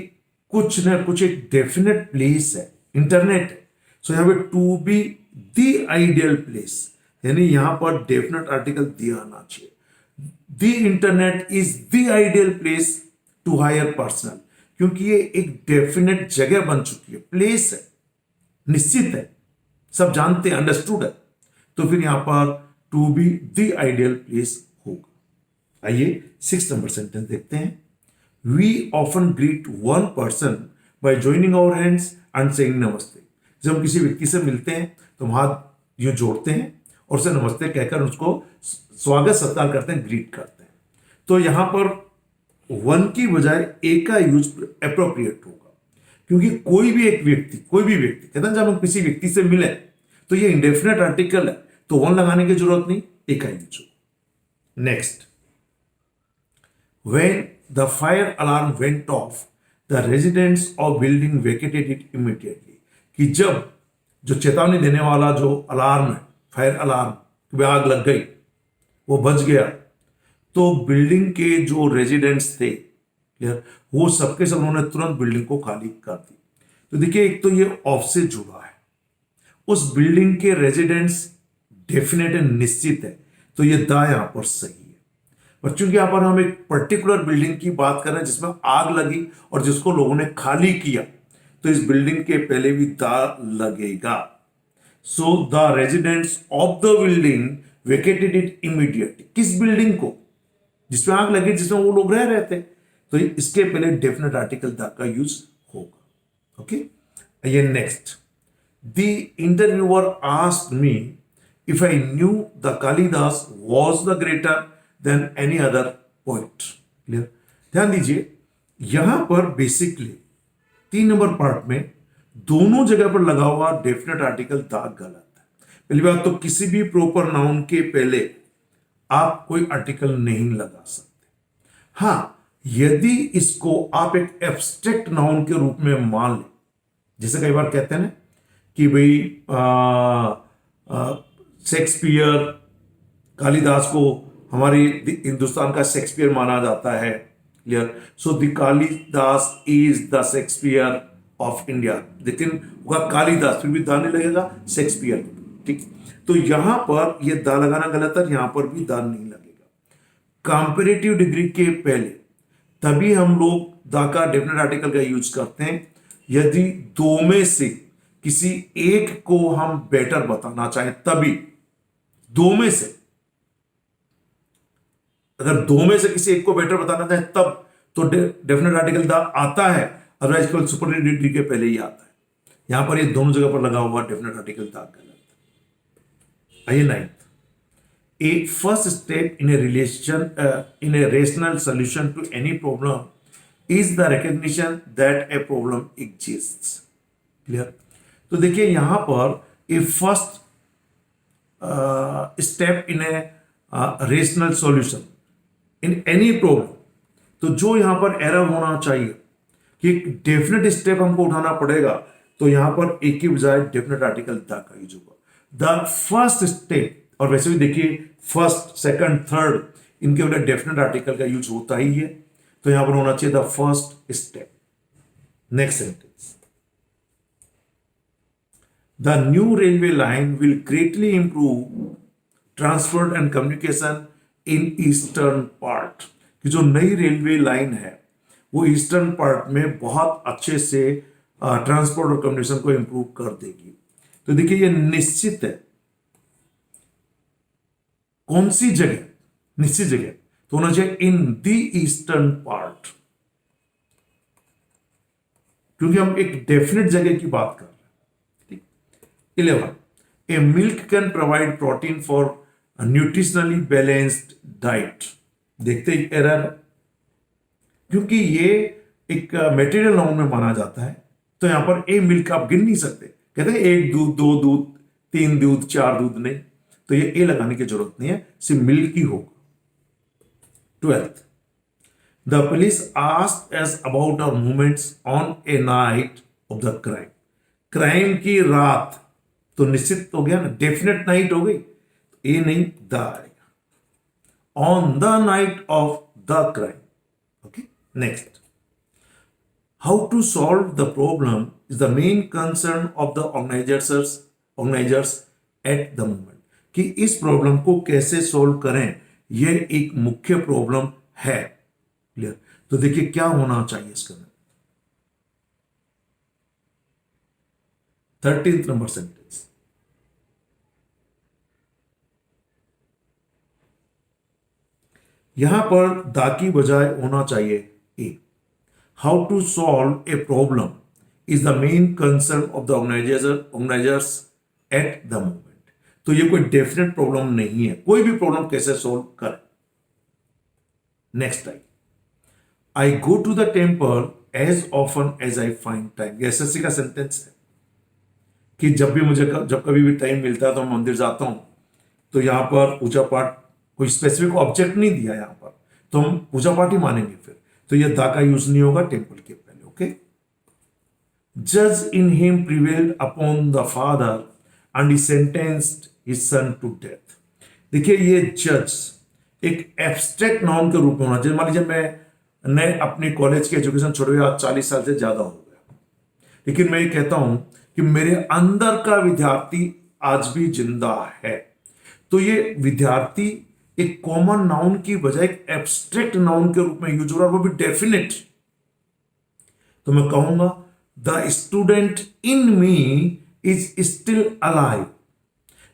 कुछ न कुछ एक डेफिनेट प्लेस है, इंटरनेट है, सो यहां पे to be the ideal place, यानी यहां पर डेफिनेट आर्टिकल दिया आना चाहिए। The internet is the ideal place to hire personal, क्योंकि ये एक डेफिनेट जगह बन चुकी है, प्लेस है, निश्चित है, सब जानते हैं, अंडरस्टूड है, तो फिर यहां पर to be the ideal place होगा। आइए 6th नंबर सेंटेंस देखते हैं। We often greet one person by joining our hands and saying namaste. जब हम किसी व्यक्ति से मिलते हैं तो हम हाथ यूं जोड़ते हैं और उसे नमस्ते कहकर उसको स्वागत सत्कार करते हैं, ग्रीट करते हैं। तो यहां पर वन की बजाय ए का यूज अप्रोप्रिएट होगा, क्योंकि कोई भी व्यक्ति कहते हैं जब हम किसी व्यक्ति से मिले तो ये इंडेफिनेट आर्टिकल है, तो वन लगाने की जरूरत नहीं, ए का यूज हो। Next, when the fire alarm went of the residents of building vacated it immediately. कि जब जो चेतावनी देने वाला जो अलार्म है, फायर अलार्म, आग लग गई, वो बच गया, तो बिल्डिंग के जो रेजिडेंट्स थे, क्लियर, वो सबके सब उन्होंने तुरंत बिल्डिंग को खाली कर दी। तो देखिए, एक तो ये ऑफ से जुड़ा है, उस बिल्डिंग के रेजिडेंट्स डेफिनेट है, निश्चित है, तो ये दा यहां पर सही है। पर चूंकि यहां पर हम एक पर्टिकुलर बिल्डिंग की बात कर रहे हैं जिसमें आग लगी और जिसको लोगों ने खाली किया, तो इस बिल्डिंग के पहले भी दा लगेगा। So the residents of the building vacated it immediately. किस बिल्डिंग को? जिसमें आग लगी, जिसमें वो लोग रह रहे थे, तो इसके पहले डेफिनेट आर्टिकल द का यूज होगा। ओके, ये next, the interviewer asked me if I knew the Kalidas was the greater than any other poet. Clear, ध्यान दीजिए, यहां पर बेसिकली 3 नंबर पार्ट में दोनों जगह पर लगा हुआ डेफिनेट आर्टिकल द गलत है। पहली बात तो किसी भी प्रॉपर नाउन के पहले आप कोई आर्टिकल नहीं लगा सकते। हां, यदि इसको आप एक एब्स्ट्रैक्ट नाउन के रूप में मान लें, जैसे कई बार कहते हैं ना कि भाई शेक्सपियर, कालिदास को हमारे हिंदुस्तान का शेक्सपियर माना जाता है। Clear, so the Kalidas is the Shakespeare of India, लेकिन वह कालिदास, फिर भी दा नहीं लगेगा, शेक्सपियर। ठीक, तो यहां पर यह दा लगाना गलत है, यहां पर भी दा नहीं लगेगा। कंपैरेटिव डिग्री के पहले तभी हम लोग दा का डेफिनेट आर्टिकल का यूज करते हैं यदि दो में से किसी एक को हम बेटर बताना चाहें, तभी। दो में से, अगर दो में से किसी एक को बेटर बताना चाहें तब तो डेफिनेट आर्टिकल द आता है, अदरवाइज केवल सुपरलेटिव डिग्री के पहले ही आता है। यहां पर ये दोनों जगह पर लगा हुआ डेफिनेट आर्टिकल द गलत। आइए 9th, a first step in a rational solution to any problem is the recognition that a problem exists। Clear, तो देखिए यहां पर a first step in a rational solution in any problem, तो जो यहां पर एरर होना चाहिए कि एक डेफिनेट स्टेप हमको उठाना पड़ेगा, तो यहां पर एक की बजाय डेफिनेट आर्टिकल द का यूज होगा। द फर्स्ट स्टेप, और वैसे भी देखिए फर्स्ट, सेकंड, थर्ड, इनके बजाय डेफिनेट आर्टिकल का यूज होता ही है, तो यहां पर होना चाहिए the first step. Next sentence, the new railway line will greatly improve transport and communication in eastern part. कि जो नई रेलवे लाइन है वो ईस्टर्न पार्ट में बहुत अच्छे से ट्रांसपोर्ट और कम्युनिकेशन को इंप्रूव कर देगी। तो देखिए ये निश्चित है, कौन सी जगह? निश्चित जगह, तो होना चाहिए इन द ईस्टर्न पार्ट, क्योंकि हम एक डेफिनेट जगह की बात कर रहे हैं। 11, a milk can provide protein for nutritionally balanced diet. देखते ही एरर, क्योंकि ये एक मेटीरियल नाउन में माना जाता है, तो यहां पर ए मिल्क आप गिन नहीं सकते। कहते हैं एक दूध, दो दूध, तीन दूध, चार दूध, नहीं, तो ये ए लगाने की जरूरत नहीं है, सिर्फ मिल्क ही होगा। 12th, the police asked us about our movements on a night of the crime. Crime की रात, तो निश्चित हो गया ना, डेफिनेट नाइट हो गई, ए नहीं, द आएगा। On the night of the crime. Okay, next, how to solve the problem is the main concern of the organisers at the moment. कि इस प्रॉब्लम को कैसे सॉल्व करें, यह एक मुख्य प्रॉब्लम है। क्लियर, तो देखिए क्या होना चाहिए इसके अंदर। 13th नंबर सेंटेंस, यहां पर दा की बजाय होना चाहिए a. How to solve a problem is the main concern of the organisers at the moment. तो ये कोई डेफिनेट प्रॉब्लम नहीं है, कोई भी प्रॉब्लम कैसे सॉल्व करें। Next, I go to the temple as often as I find time. SSC का सेंटेंस है कि जब कभी भी टाइम मिलता है तो मैं मंदिर जाता हूं। तो यहां पर पूजा पाठ, कोई स्पेसिफिक ऑब्जेक्ट नहीं दिया यहां पर, तो हम पूजा पाठ ही मानेंगे फिर, तो यह दा का यूज नहीं होगा टेम्पल के पहले। ओके, जज in him prevailed upon the father and he sentenced his son to death. देखिए ये जज, एक एब्स्ट्रैक्ट नाउन के रूप में होना चाहिए। मान लीजिए मैंने अपनी कॉलेज की एजुकेशन छोड़ी आज 40 साल से ज्यादा हो गया, लेकिन मैं ये कहता हूं कि मेरे अंदर का विद्यार्थी आज भी जिंदा है, तो ये विद्यार्थी एक कॉमन नाउन की बजाय एक एब्स्ट्रैक्ट नाउन के रूप में यूज हो रहा है, वो भी डेफिनेट। तो मैं कहूंगा the student in me is still alive.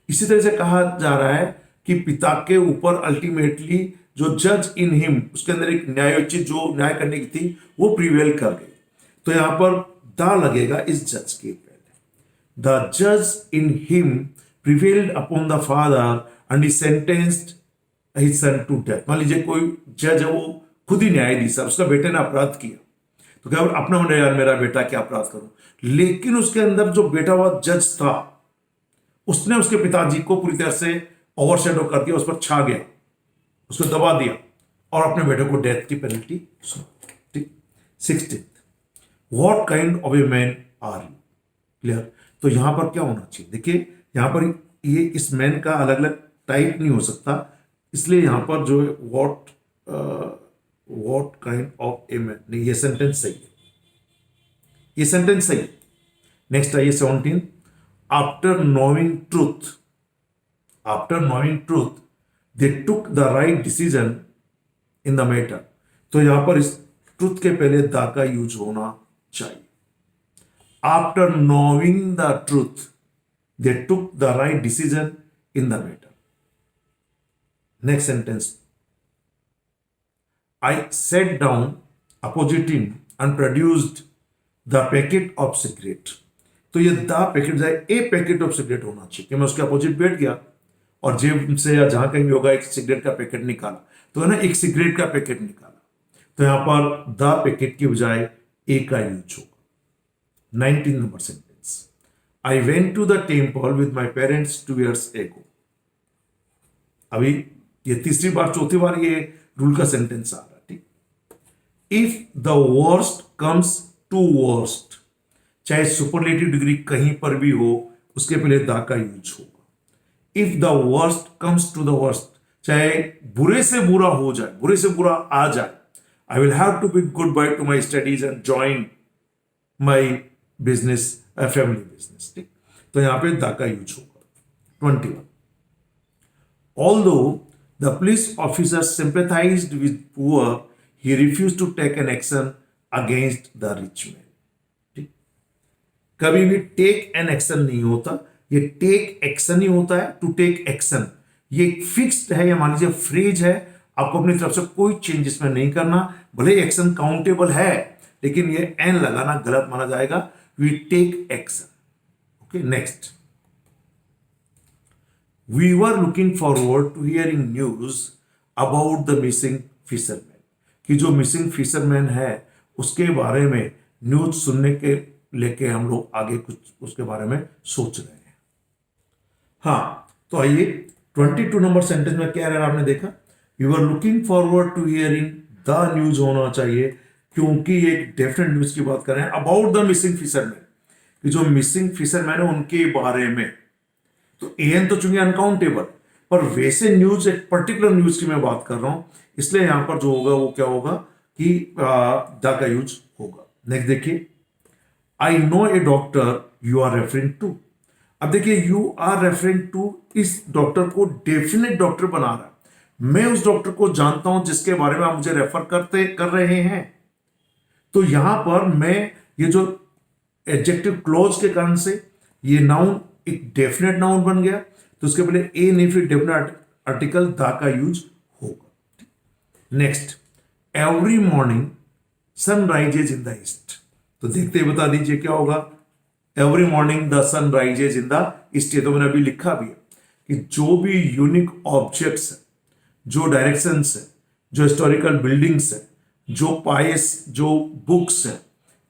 इसी तरह से कहा जा रहा है कि पिता के ऊपर अल्टीमेटली जो जज इन हिम, उसके अंदर एक न्यायोचित जो न्याय करने की थी वो प्रिवेल कर गई। तो यहां पर द लगेगा इस जज के पहले। द जज in him prevailed upon the father and he sentenced his son to death. मान लीजिए कोई जज है, वो खुद ही न्यायाधीश है, उसका बेटे ने अपराध किया, तो क्या अपना मन यार मेरा बेटा क्या अपराध करूं, लेकिन उसके अंदर जो बेटा हुआ जज था उसने उसके पिताजी को पूरी तरह से ओवरशैडो कर दिया, उस पर छा गया, उसको दबा दिया और अपने बेटे को डेथ की पेनल्टी सुना। ठीक। 16, what kind of a man are you. Clear. तो यहां पर क्या होना चाहिए, देखिए यहां पर ये इस मैन का अलग अलग टाइप नहीं हो सकता, इसलिए यहां पर जो है what kind of a man, नहीं ये सेंटेंस सही है, ये सेंटेंस सही है। नेक्स्ट आइए 17, after knowing truth, after knowing truth they took the right decision in the matter. तो यहां पर इस ट्रूथ के पहले द का यूज होना चाहिए। After knowing the truth they took the right decision in the matter. Next sentence, I set down opposite him and produced the packet of cigarette. तो ये द पैकेट जाए ए पैकेट ऑफ सिगरेट होना चाहिए कि मैं उसके अपोजिट बैठ गया और जेब से या जहां कहीं भी होगा एक सिगरेट का पैकेट निकाला, तो है ना, एक सिगरेट का पैकेट निकाला, तो यहां पर द पैकेट की बजाय ए का यूज होगा। 19 number sentence, I went to the temple with my parents 2 years ago। अभी ये तीसरी बार चौथी बार ये रूल का सेंटेंस आ रहा है। ठीक। If the worst comes to worst, चाहे सुपरलेटिव डिग्री कहीं पर भी हो, उसके पहले द का यूज होगा। If the worst comes to the worst, चाहे बुरे से बुरा हो जाए, बुरे से बुरा आ जाए, I will have to bid goodbye to my studies and join my business, family business. ठीक। तो यहां पे द का यूज होगा। 21, although the police officer sympathized with poor, he refused to take an action against the rich man। ठीक। कभी भी take an action नहीं होता, ये टेक एक्शन ही होता है। टू टेक एक्शन ये फिक्स्ड है, या मान लीजिए फ्रेज है, आपको अपनी तरफ से कोई चेंज इसमें नहीं करना। भले एक्शन काउंटेबल है, लेकिन ये एन लगाना गलत माना जाएगा। We take action. Okay. Next, we were looking forward to hearing news about the missing fisherman। कि जो मिसिंग फिशरमैन है उसके बारे में न्यूज सुनने के लेके हम लोग आगे कुछ उसके बारे में सोच रहे हैं। हाँ, तो आइए 22 नंबर सेंटेंस में क्या रहा आपने देखा, we were looking forward to hearing the news होना चाहिए, क्योंकि एक डेफिनेट न्यूज की बात कर रहे हैं अबाउट द मिसिंग फिशरमैन, कि जो मिसिंग फिशरमैन है उनके बारे में। तो एन तो चूंकि अनकाउंटेबल, पर वैसे न्यूज एक पर्टिकुलर न्यूज की मैं बात कर रहा हूं, इसलिए यहां पर जो होगा वो क्या होगा कि द का यूज होगा। नेक्स्ट देखिए, I know a doctor you are referring to. अब देखिए यू आर रेफरिंग टू इस डॉक्टर को डेफिनेट डॉक्टर बना रहा है। मैं उस डॉक्टर को जानता हूं जिसके बारे में आप मुझे रेफर कर रहे हैं। तो यहां पर मैं ये जो एडजेक्टिव क्लोज के कारण से ये नाउन एक डेफिनेट नाउन बन गया, तो उसके पहले ए नहीं फिर डेफिनेट आर्टिकल द का यूज होगा। Next, every morning sun rises in the east. तो देखते ही बता दीजिए क्या होगा। Every morning the sun rises in the east, ये तो मैंने अभी लिखा भी है कि जो भी यूनिक ऑब्जेक्ट्स है, जो डायरेक्शंस है, जो हिस्टोरिकल बिल्डिंग्स है, जो पाइस जो बुक्स है,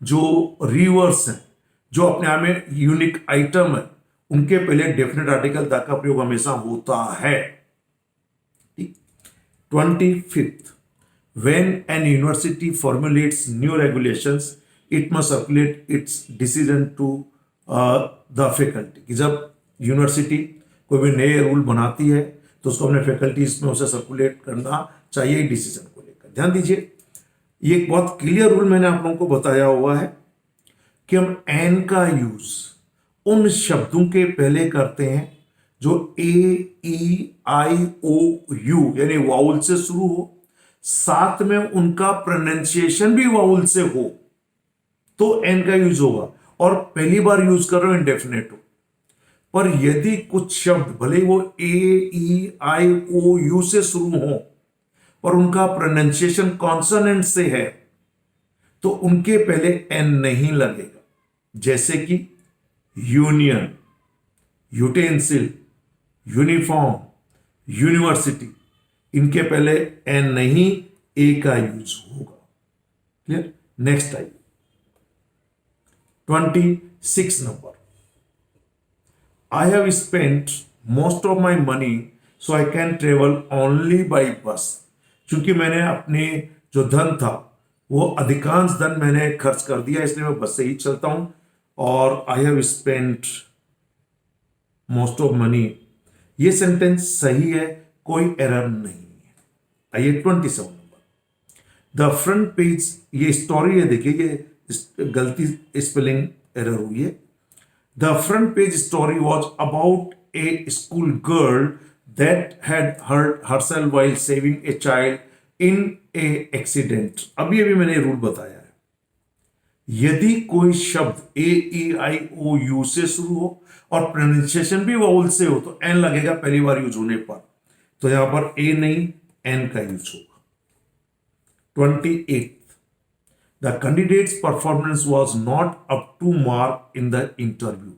जो रिवर्स है, जो अपने आप में यूनिक आइटम है, उनके पहले डेफिनेट आर्टिकल द का प्रयोग हमेशा होता है। 25th, when an university formulates new regulations it must circulate its decision to the faculty। कि जब यूनिवर्सिटी कोई भी नए रूल बनाती है तो उसको अपने फैकल्टीज में उसे सर्कुलेट करना चाहिए डिसीजन को लेकर। ध्यान दीजिए, ये एक बहुत क्लियर रूल मैंने आप लोगों को बताया हुआ है कि हम एन का यूज उन शब्दों के पहले करते हैं जो ए ई आई ओ यू यानी वाउल से शुरू हो, साथ में उनका प्रोनाउंसिएशन भी वाउल से हो, तो एन का यूज होगा। और पहली बार यूज कर रहे हो इंडेफिनेट हो। पर यदि कुछ शब्द भले वो ए ई आई ओ यू से शुरू हो और उनका प्रोनाउंसिएशन कॉन्सोनेंट से है, तो उनके पहले एन नहीं लगेगा। जैसे कि यूनियन, यूटेंसिल, यूनिफॉर्म, यूनिवर्सिटी, इनके पहले एन नहीं, ए का यूज होगा। क्लियर? नेक्स्ट आइए 26 number. I have spent most of my money so I can travel only by bus. क्योंकि मैंने अपने जो धन था वो अधिकांश धन मैंने खर्च कर दिया, इसलिए मैं बस से ही चलता हूं। और I have spent most of money, ये सेंटेंस सही है, कोई एरर नहीं है। आइए 27 नंबर। द फ्रंट पेज, ये स्टोरी है, देखिए ये गलती स्पेलिंग एरर हुई है। The front page story was about a school girl that had hurt herself while saving a child in a accident. अभी अभी मैंने रूल बताया है, यदि कोई शब्द ए ई आई ओ यू से शुरू हो और प्रोनाउंसिएशन भी वाउल से हो तो एन लगेगा पहली बार यूज होने पर। तो यहां पर ए नहीं, एन का यूज होगा। 28, the candidates performance was not up to mark in the interview.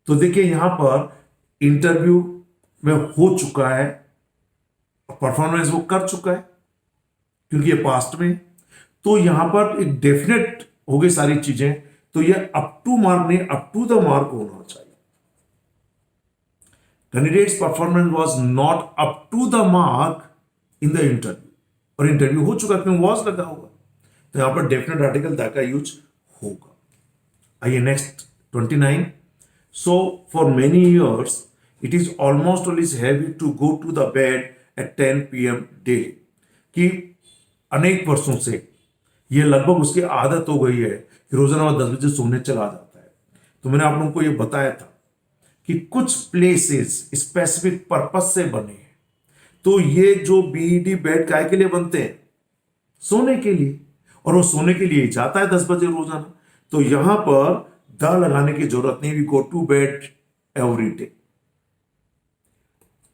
तो देखिए यहां पर इंटरव्यू में हो चुका है, परफॉर्मेंस वो कर चुका है क्योंकि ये पास्ट में, तो यहां पर एक डेफिनेट हो गई सारी चीजें, तो ये अप टू मार्क नहीं, अप टू द मार्क होना चाहिए। Candidates performance was not up to the mark in the interview, और इंटरव्यू हो चुका क्यों, वॉज लगा हुआ, तो यहां पर डेफिनेट आर्टिकल द का यूज होगा। आइए next 29। So for many years it is almost always heavy to go to the bed at 10 PM daily. कि अनेक वर्षों से ये लगभग उसकी आदत हो गई है कि रोजाना वह 10 बजे सोने चला जाता है। तो मैंने आप लोगों को ये बताया था कि कुछ प्लेसेस स्पेसिफिक पर्पस से बने हैं, तो ये जो बीईडी बेड काय के लिए बनते हैं, सोने के लिए, और वो सोने के लिए जाता है 10 बजे रोजाना। तो यहां पर द लगाने की जरूरत नहीं, we go to bed every day.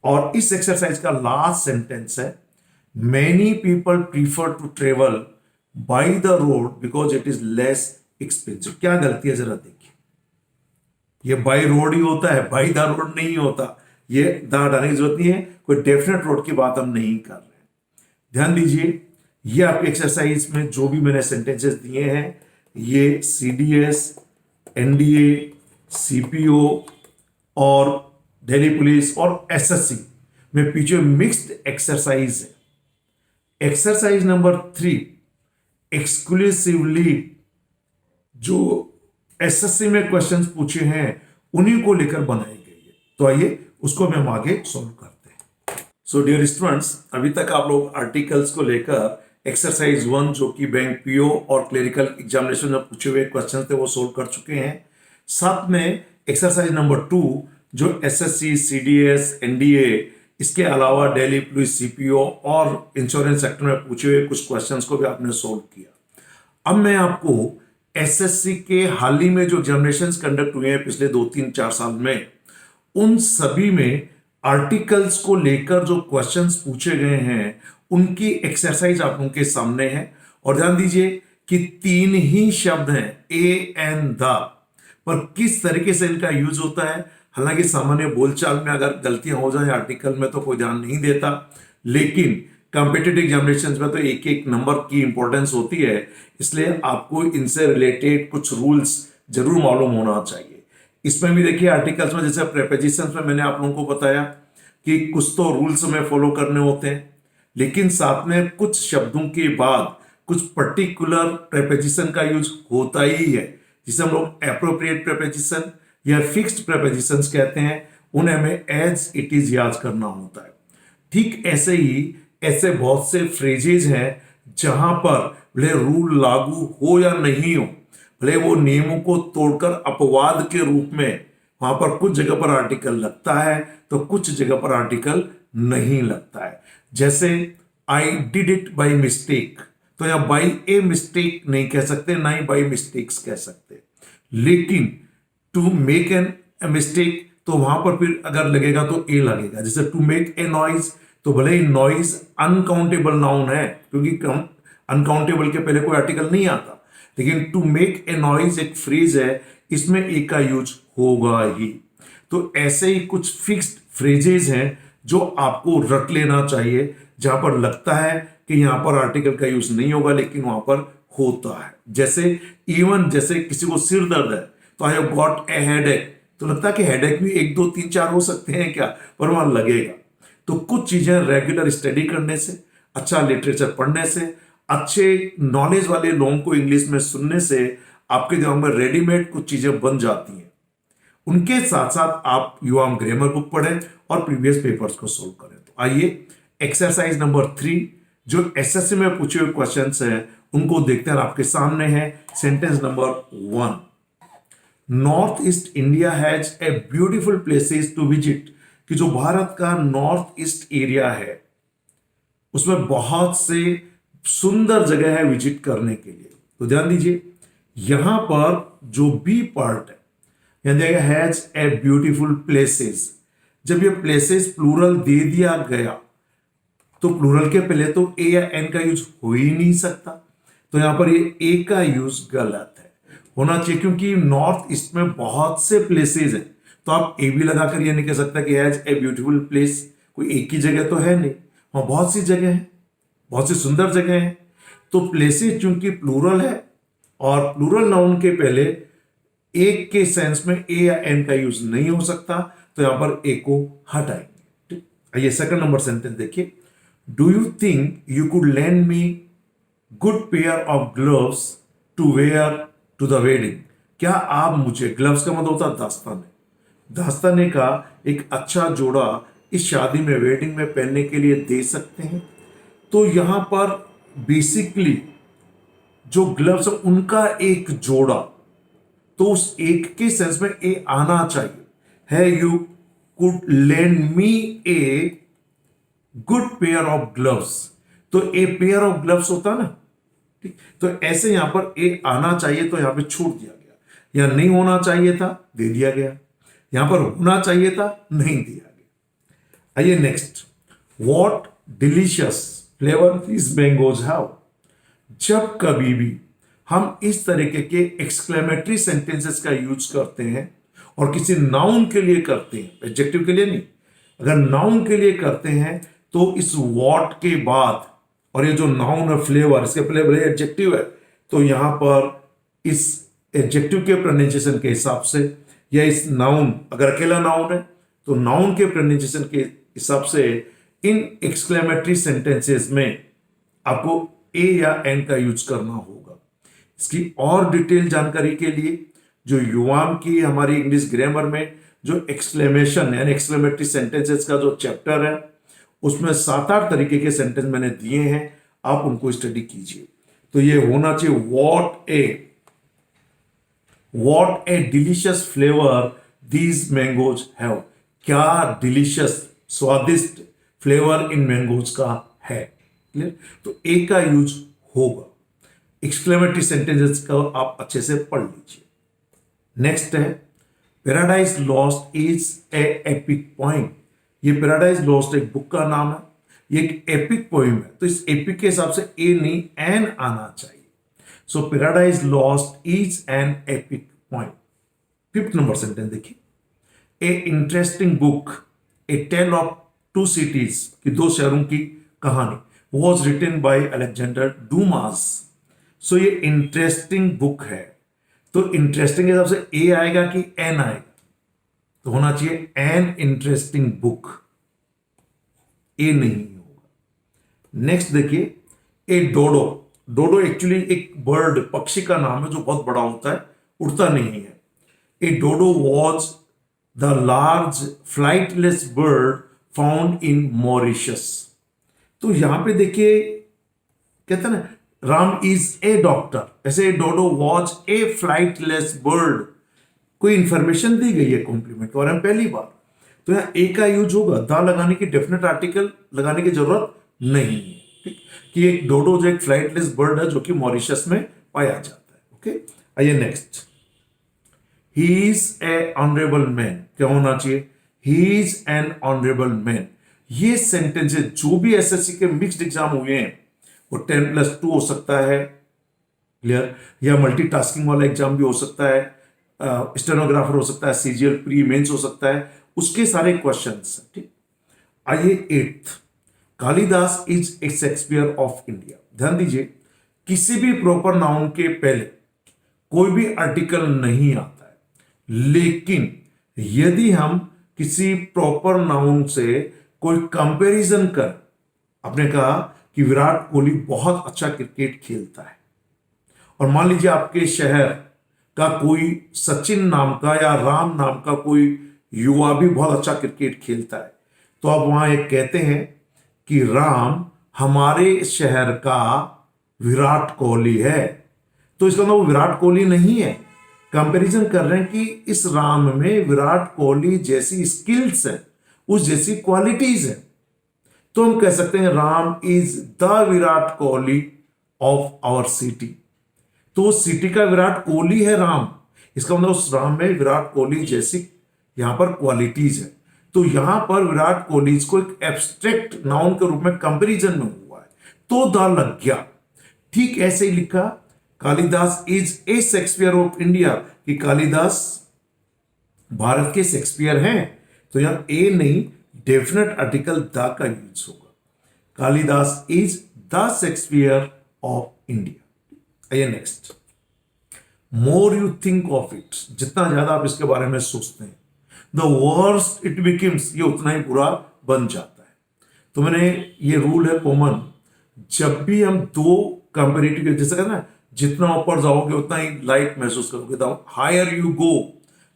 और इस एक्सरसाइज का लास्ट सेंटेंस है, many people prefer to travel by the road because it is less expensive. क्या गलती है जरा देखिए, ये बाई रोड ही होता है, बाई द रोड नहीं होता। ये द हटाने की जरूरत नहीं है, कोई डेफिनेट रोड की बात हम नहीं कर रहे हैं। ध्यान दीजिए, ये आपके एक्सरसाइज में जो भी मैंने सेंटेंसेस दिए हैं, ये सीडीएस, एनडीए, सीपीओ और दिल्ली पुलिस और एसएससी में पीछे मिक्स्ड एक्सरसाइज है। एक्सरसाइज नंबर 3 एक्सक्लूसिवली जो एसएससी में क्वेश्चंस पूछे हैं उन्हीं को लेकर बनाई गई है। तो आइए उसको हम आगे सॉल्व करते हैं। सो डियर स्टूडेंट्स, अभी तक आप लोग आर्टिकल्स को लेकर एक्सरसाइज 1 जो कि बैंक पीओ और क्लरिकल एग्जामिनेशन में पूछे हुए क्वेश्चन थे वो सोल्व कर चुके हैं। साथ में एक्सरसाइज नंबर 2 जो एसएससी, सीडीएस, एनडीए, इसके अलावा दिल्ली पुलिस, सीपीओ और इंश्योरेंस सेक्टर में पूछे हुए कुछ क्वेश्चंस को भी आपने सोल्व किया। अब मैं आपको एसएससी के हाल ही में जो एग्जामिनेशंस कंडक्ट हुए हैं पिछले 2-3-4 साल में, उन सभी में आर्टिकल्स को लेकर जो क्वेश्चंस पूछे गए हैं उनकी एक्सरसाइज आप लोगों के सामने है। और ध्यान दीजिए कि 3 ही शब्द हैं, ए एंड द, पर किस तरीके से इनका यूज होता है। हालांकि सामान्य बोलचाल में अगर गलतियां हो जाए आर्टिकल में तो कोई ध्यान नहीं देता, लेकिन कॉम्पिटिटिव एग्जामिनेशंस में तो एक एक नंबर की इंपॉर्टेंस होती है, इसलिए आपको इनसे रिलेटेड कुछ रूल्स जरूर मालूम होना चाहिए। इसमें भी देखिए आर्टिकल्स में जैसे प्रेपोजिशंस में मैंने आप लोगों को बताया कि कुछ तो रूल्स हमें फॉलो करने होते हैं, लेकिन साथ में कुछ शब्दों के बाद कुछ पर्टिकुलर प्रेपोजिशन का यूज होता ही है, जिसे हम लोग एप्रोप्रिएट प्रेपोजिशन या फिक्स्ड प्रेपोजिशंस कहते हैं। उन्हें हमें एज इट इज याद करना होता है। ठीक ऐसे ही ऐसे बहुत से फ्रेजेज हैं जहां पर भले रूल लागू हो या नहीं हो, भले वो नियमों को तोड़कर अपवाद के रूप में वहां पर कुछ जगह पर आर्टिकल लगता है तो कुछ जगह पर आर्टिकल नहीं लगता है। जैसे I did it by mistake, तो यहां बाई ए मिस्टेक नहीं कह सकते, ना ही बाई मिस्टेक्स कह सकते। लेकिन टू मेक एन मिस्टेक तो वहां पर फिर अगर लगेगा तो ए लगेगा। जैसे टू मेक ए नॉइज, तो भले ही नॉइज अनकाउंटेबल नाउन है क्योंकि अनकाउंटेबल के पहले कोई आर्टिकल नहीं आता, लेकिन टू मेक ए नॉइज एक फ्रेज है, इसमें ए का यूज होगा ही। तो ऐसे ही कुछ फिक्स्ड फ्रेजेज हैं जो आपको रट लेना चाहिए, जहां पर लगता है कि यहां पर आर्टिकल का यूज नहीं होगा लेकिन वहां पर होता है। जैसे इवन जैसे किसी को सिर दर्द है तो I have got a headache, तो लगता है कि हेडेक भी 1 2 3 4 हो सकते हैं क्या, पर वहां लगेगा। तो कुछ चीजें रेगुलर स्टडी करने से, अच्छा लिटरेचर पढ़ने से, अच्छे नॉलेज वाले लोगों को इंग्लिश में सुनने से आपके दिमाग में रेडीमेड कुछ चीजें बन जाती हैं। उनके साथ साथ आप युवाम ग्रामर बुक पढ़ें और प्रीवियस पेपर्स को सोल्व करें। तो आइए एक्सरसाइज नंबर 3 जो एसएससी में पूछे हुए क्वेश्चंस हैं उनको देखते हैं। आपके सामने है sentence number 1, north east India has a beautiful places to visit, कि जो भारत का नॉर्थ ईस्ट एरिया है उसमें बहुत से सुंदर जगह है विजिट करने के लिए। तो ध्यान दीजिए यहां पर जो बी पार्ट है, यहां दिया गया हैज ए ब्यूटीफुल प्लेसेस। जब ये प्लेसेस प्लूरल दे दिया गया तो प्लूरल के पहले तो ए या एन का यूज हो ही नहीं सकता, तो यहां पर ये ए का यूज गलत है, होना चाहिए क्योंकि नॉर्थ ईस्ट में बहुत से प्लेसेस हैं। तो आप ए भी लगाकर ये नहीं कह सकता कि हैज ए ब्यूटीफुल प्लेस, कोई एक ही जगह तो है नहीं, वहां बहुत सी जगह है, बहुत सी सुंदर जगह है। तो प्लेसेस चूंकि प्लूरल है और प्लूरल नाउन के पहले एक के सेंस में ए या एन का यूज नहीं हो सकता, तो यहां पर ए को हटाएंगे। ठीक, आइए सेकंड नंबर सेंटेंस देखिए, do you think you could lend me good pair of gloves to wear to the wedding, क्या आप मुझे, ग्लव्स का मतलब होता है दस्ताने, दस्ताने का एक अच्छा जोड़ा इस शादी में वेडिंग में पहनने के लिए दे सकते हैं। तो यहां पर बेसिकली जो ग्लव्स है उनका एक जोड़ा, तो उस एक के सेंस में ए आना चाहिए है, you could lend me a good pair of gloves, तो ए पेयर ऑफ ग्लव्स होता ना, ठीक, तो ऐसे यहां पर ए आना चाहिए तो यहां पे छूट दिया गया, या नहीं होना चाहिए था दे दिया गया, यहां पर होना चाहिए था नहीं दिया गया। आइए next, what delicious flavour these mangoes have. जब कभी भी हम इस तरीके के एक्सक्लेमेटरी सेंटेंसेस का यूज करते हैं और किसी नाउन के लिए करते हैं, एडजेक्टिव के लिए नहीं, अगर नाउन के लिए करते हैं तो इस व्हाट के बाद, और ये जो नाउन है फ्लेवर, इसके पहले एडजेक्टिव है, तो यहां पर इस एडजेक्टिव के प्रोनाउंसिएशन के हिसाब से, या इस नाउन अगर अकेला नाउन है तो नाउन के प्रोनाउंसिएशन के हिसाब से इन एक्सक्लेमेटरी सेंटेंसेस में आपको ए या एन का यूज करना होगा। इसकी और डिटेल जानकारी के लिए जो युवाम की हमारी इंग्लिश ग्रामर में जो एक्सक्लेमेशन यानी एक्सक्लेमेटरी सेंटेंसेस का जो चैप्टर है उसमें 7-8 तरीके के सेंटेंस मैंने दिए हैं, आप उनको स्टडी कीजिए। तो ये होना चाहिए what A delicious flavour these mangoes have, क्या डिलीशियस स्वादिष्ट फ्लेवर इन मैंगोज का है। क्लियर, तो ए का यूज होगा। एक्सक्लेमेटरी सेंटेंसेस का आप अच्छे से पढ़ लीजिए। नेक्स्ट है paradise Lost is a epic poem. ये पैराडाइज लॉस्ट एक बुक का नाम है, ये एक एपिक पोइम है, तो इस एपिक के हिसाब से ए नहीं एन आना चाहिए। So Paradise Lost is an epic poem. 5th number sentence देखिए, a interesting book a tale of 2 cities की 2 शहरों की कहानी was written by अलेक्जेंडर डूमास। सो ये इंटरेस्टिंग बुक है, तो इंटरेस्टिंग के हिसाब से ए आएगा कि एन आएगा, तो होना चाहिए एन इंटरेस्टिंग बुक, ए नहीं होगा। नेक्स्ट देखिए, ए डोडो। डोडो एक्चुअली एक बर्ड पक्षी का नाम है जो बहुत बड़ा होता है, उड़ता नहीं है। A dodo was the large flightless bird found in Mauritius. तो यहां पे देखिए कहते हैं ना, राम इज ए डॉक्टर, ऐसे डोडो वॉज ए फ्लाइटलेस बर्ड। कोई इंफॉर्मेशन दी गई है कॉम्प्लीमेंट के बारे में पहली बार, तो यहाँ ए का यूज होगा, द लगाने की डेफिनेट आर्टिकल लगाने की जरूरत नहीं है। ठीक, कि एक डोडो जो एक फ्लाइटलेस बर्ड है जो कि मॉरिशस में पाया जाता है। ओके, आइए next. He is A honourable man, क्या होना चाहिए? He is an honourable man. ये सेंटेंस जो भी एसएससी के मिक्स्ड एग्जाम हुए हैं वो 10+2 हो सकता है, क्लियर, या मल्टीटास्किंग वाला एग्जाम भी हो सकता है, स्टेनोग्राफर हो सकता है, सीजीएल प्री मेंस हो सकता है, उसके सारे क्वेश्चंस। ठीक, आइए 8th, Kalidas is a Shakespeare of India. ध्यान दीजिए, किसी भी प्रॉपर नाउन के पहले कोई भी आर्टिकल नहीं आता है, लेकिन यदि हम किसी प्रॉपर नाउन से कोई कंपैरिजन कर, आपने कहा कि विराट कोहली बहुत अच्छा क्रिकेट खेलता है, और मान लीजिए आपके शहर का कोई सचिन नाम का या राम नाम का कोई युवा भी बहुत अच्छा क्रिकेट खेलता है, तो आप वहां एक कहते हैं कि राम हमारे शहर का विराट कोहली है, तो इसका मतलब वो विराट कोहली नहीं है। कंपैरिजन कर रहे हैं कि इस राम में विराट कोहली जैसी स्किल्स है, उस जैसी क्वालिटीज है, तो हम कह सकते हैं Ram is the Virat Kohli of our city. तो सिटी का विराट कोहली है राम, इसका मतलब उस राम में विराट कोहली जैसी यहां पर क्वालिटीज है। तो यहां पर विराट कोहली को एक एब्स्ट्रैक्ट नाउन के रूप में कंपैरिजन में हुआ है, तो द लग गया। ठीक ऐसे ही लिखा, Kalidas is a Shakespeare of India, कि कालिदास भारत के शेक्सपियर हैं, तो यहां ए नहीं, डेफिनेट आर्टिकल द का यूज होगा। Kalidas is the Shakespeare of India. आइए next. More you think of it, जितना ज्यादा आप इसके बारे में सोचते हैं, द वर्स्ट इट बिकम्स, ये उतना ही बुरा बन जाता है। तो मैंने, ये रूल है कॉमन, जब भी हम दो कंपेरेटिव, जैसे कहते हैं ना, जितना ऊपर जाओगे उतना ही लाइट महसूस करोगे, the higher you go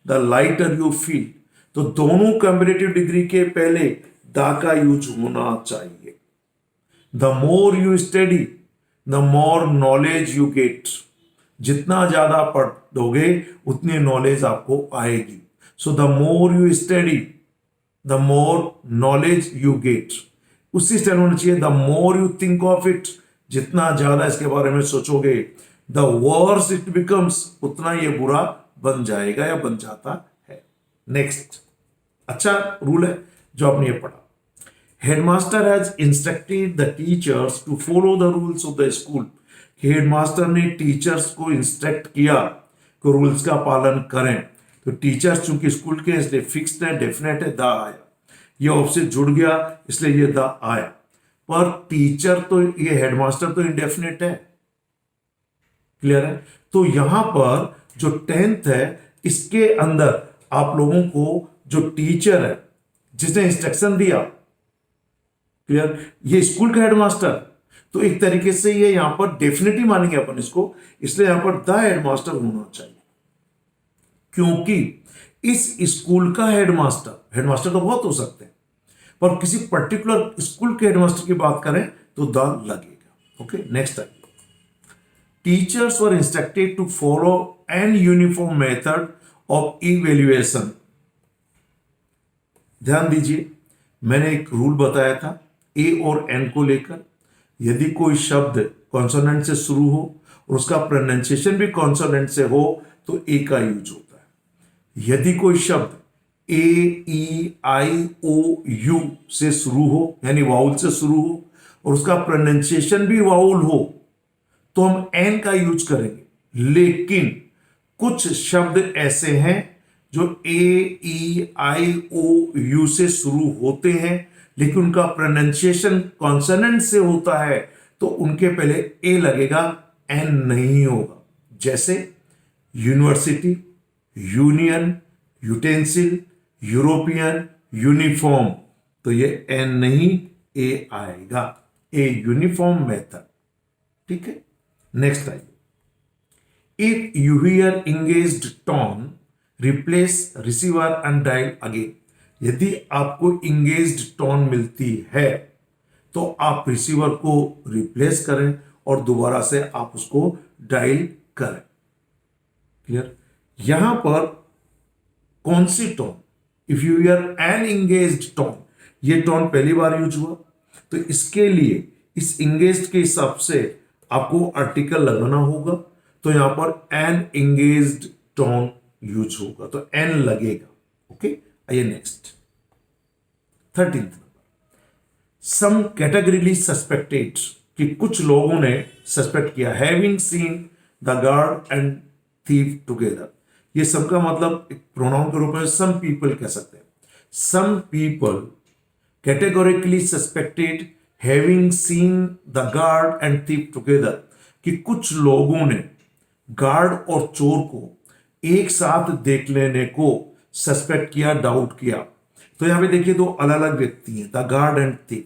the lighter you feel. तो दोनों कंपेरेटिव डिग्री के पहले द का यूज होना चाहिए। The more you study the more knowledge you get, जितना ज्यादा पढ़ोगे उतनी नॉलेज आपको आएगी। So the more you study the more knowledge you get. उसी स्टाइल होना चाहिए, the more you think of it, जितना ज्यादा इसके बारे में सोचोगे, द वर्स इट बिकम्स, उतना ये बुरा बन जाएगा या बन जाता है। नेक्स्ट, अच्छा रूल है जो आपने ये पढ़ा, headmaster has instructed the teachers to follow the rules of the school. Headmaster ने टीचर्स को इंस्ट्रक्ट किया कि रूल्स का पालन करें। तो टीचर्स चूंकि स्कूल के इसलिए फिक्स्ड है, डेफिनेट है, द आया, ये ऑप्शन जुड़ गया इसलिए ये द आया। पर टीचर तो, ये हेडमास्टर तो इंडेफिनेट है, क्लियर है। तो यहां पर जो 10th है, इसके अंदर आप लोगों को जो टीचर है जिसने इंस्ट्रक्शन दिया, क्लियर, ये स्कूल का हेडमास्टर, तो एक तरीके से ये यहां पर डेफिनेटली मानेंगे अपन इसको, इसलिए यहां पर द हेडमास्टर होना चाहिए, क्योंकि इस स्कूल का हेडमास्टर, हेडमास्टर तो बहुत हो सकते हैं, पर किसी पर्टिकुलर स्कूल के हेडमास्टर की बात करें तो द लगेगा। Okay, next time, teachers were instructed to follow an uniform method of evaluation. ध्यान दीजिए, मैंने एक रूल बताया था ए और एन को लेकर, यदि कोई शब्द कॉन्सोनेंट से शुरू हो और उसका प्रोनाउंसिएशन भी कॉन्सोनेंट से हो तो ए का यूज होता है। यदि कोई शब्द ए ई आई ओ यू से शुरू हो, यानी वाउल से शुरू हो, और उसका प्रोनाउंसिएशन भी वाउल हो, तो हम एन का यूज करेंगे। लेकिन कुछ शब्द ऐसे हैं जो ए ई आई ओ यू से शुरू होते हैं, लेकिन उनका प्रोनाउंसिएशन कॉन्सोनेंट से होता है, तो उनके पहले ए लगेगा, एन नहीं होगा। जैसे university, union, utensil, European, uniform, तो ये एन नहीं, ए आएगा, ए यूनिफॉर्म मेथड। ठीक है, नेक्स्ट आइए, if you here engaged tone replace receiver and dial again. यदि आपको इंगेज्ड टोन मिलती है तो आप रिसीवर को रिप्लेस करें और दोबारा से आप उसको डायल करें। क्लियर? यहां पर कौन सी tone, if you hear an engaged tone, ये टोन पहली बार यूज हुआ, तो इसके लिए इस इंगेज्ड के हिसाब से आपको आर्टिकल लगाना होगा। तो यहां पर एन इंगेज्ड टोन यूज होगा, तो एन लगेगा। ओके, आइए नेक्स्ट 13th नंबर। सम कैटेगरीली सस्पेक्टेड, कि कुछ लोगों ने सस्पेक्ट किया, having seen the guard and thief together. ये सबका मतलब एक प्रोनाउन के रूप में सम पीपल कह सकते हैं। Some people categorically suspected having seen the guard and thief together, कि कुछ लोगों ने गार्ड और चोर को एक साथ देख लेने को सस्पेक्ट किया, डाउट किया। तो यहां पे देखिए दो अलग अलग व्यक्ति हैं, द गार्ड एंड थीफ,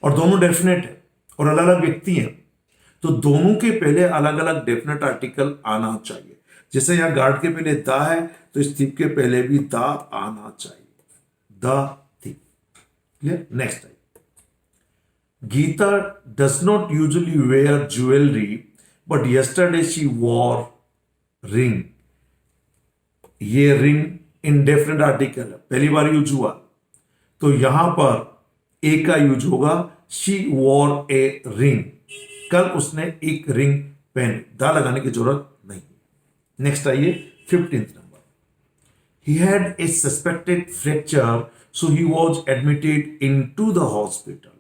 और दोनों डेफिनेट है और अलग अलग व्यक्ति हैं, तो दोनों के पहले अलग अलग डेफिनेट आर्टिकल आना चाहिए। जैसे यहां गार्ड के पहले द है, तो इस थीफ के पहले भी द आना चाहिए, द थीफ। क्लियर? नेक्स्ट है, Gita does not usually wear jewellery but yesterday she wore ring. ये रिंग इंडेफिनेट आर्टिकल है, पहली बार यूज हुआ, तो यहां पर ए का यूज होगा, शी वॉर ए रिंग, कल उसने एक रिंग पहनी, दा लगाने की जरूरत नहीं। नेक्स्ट आइए 15th number. He had a suspected fracture so he was admitted into the hospital.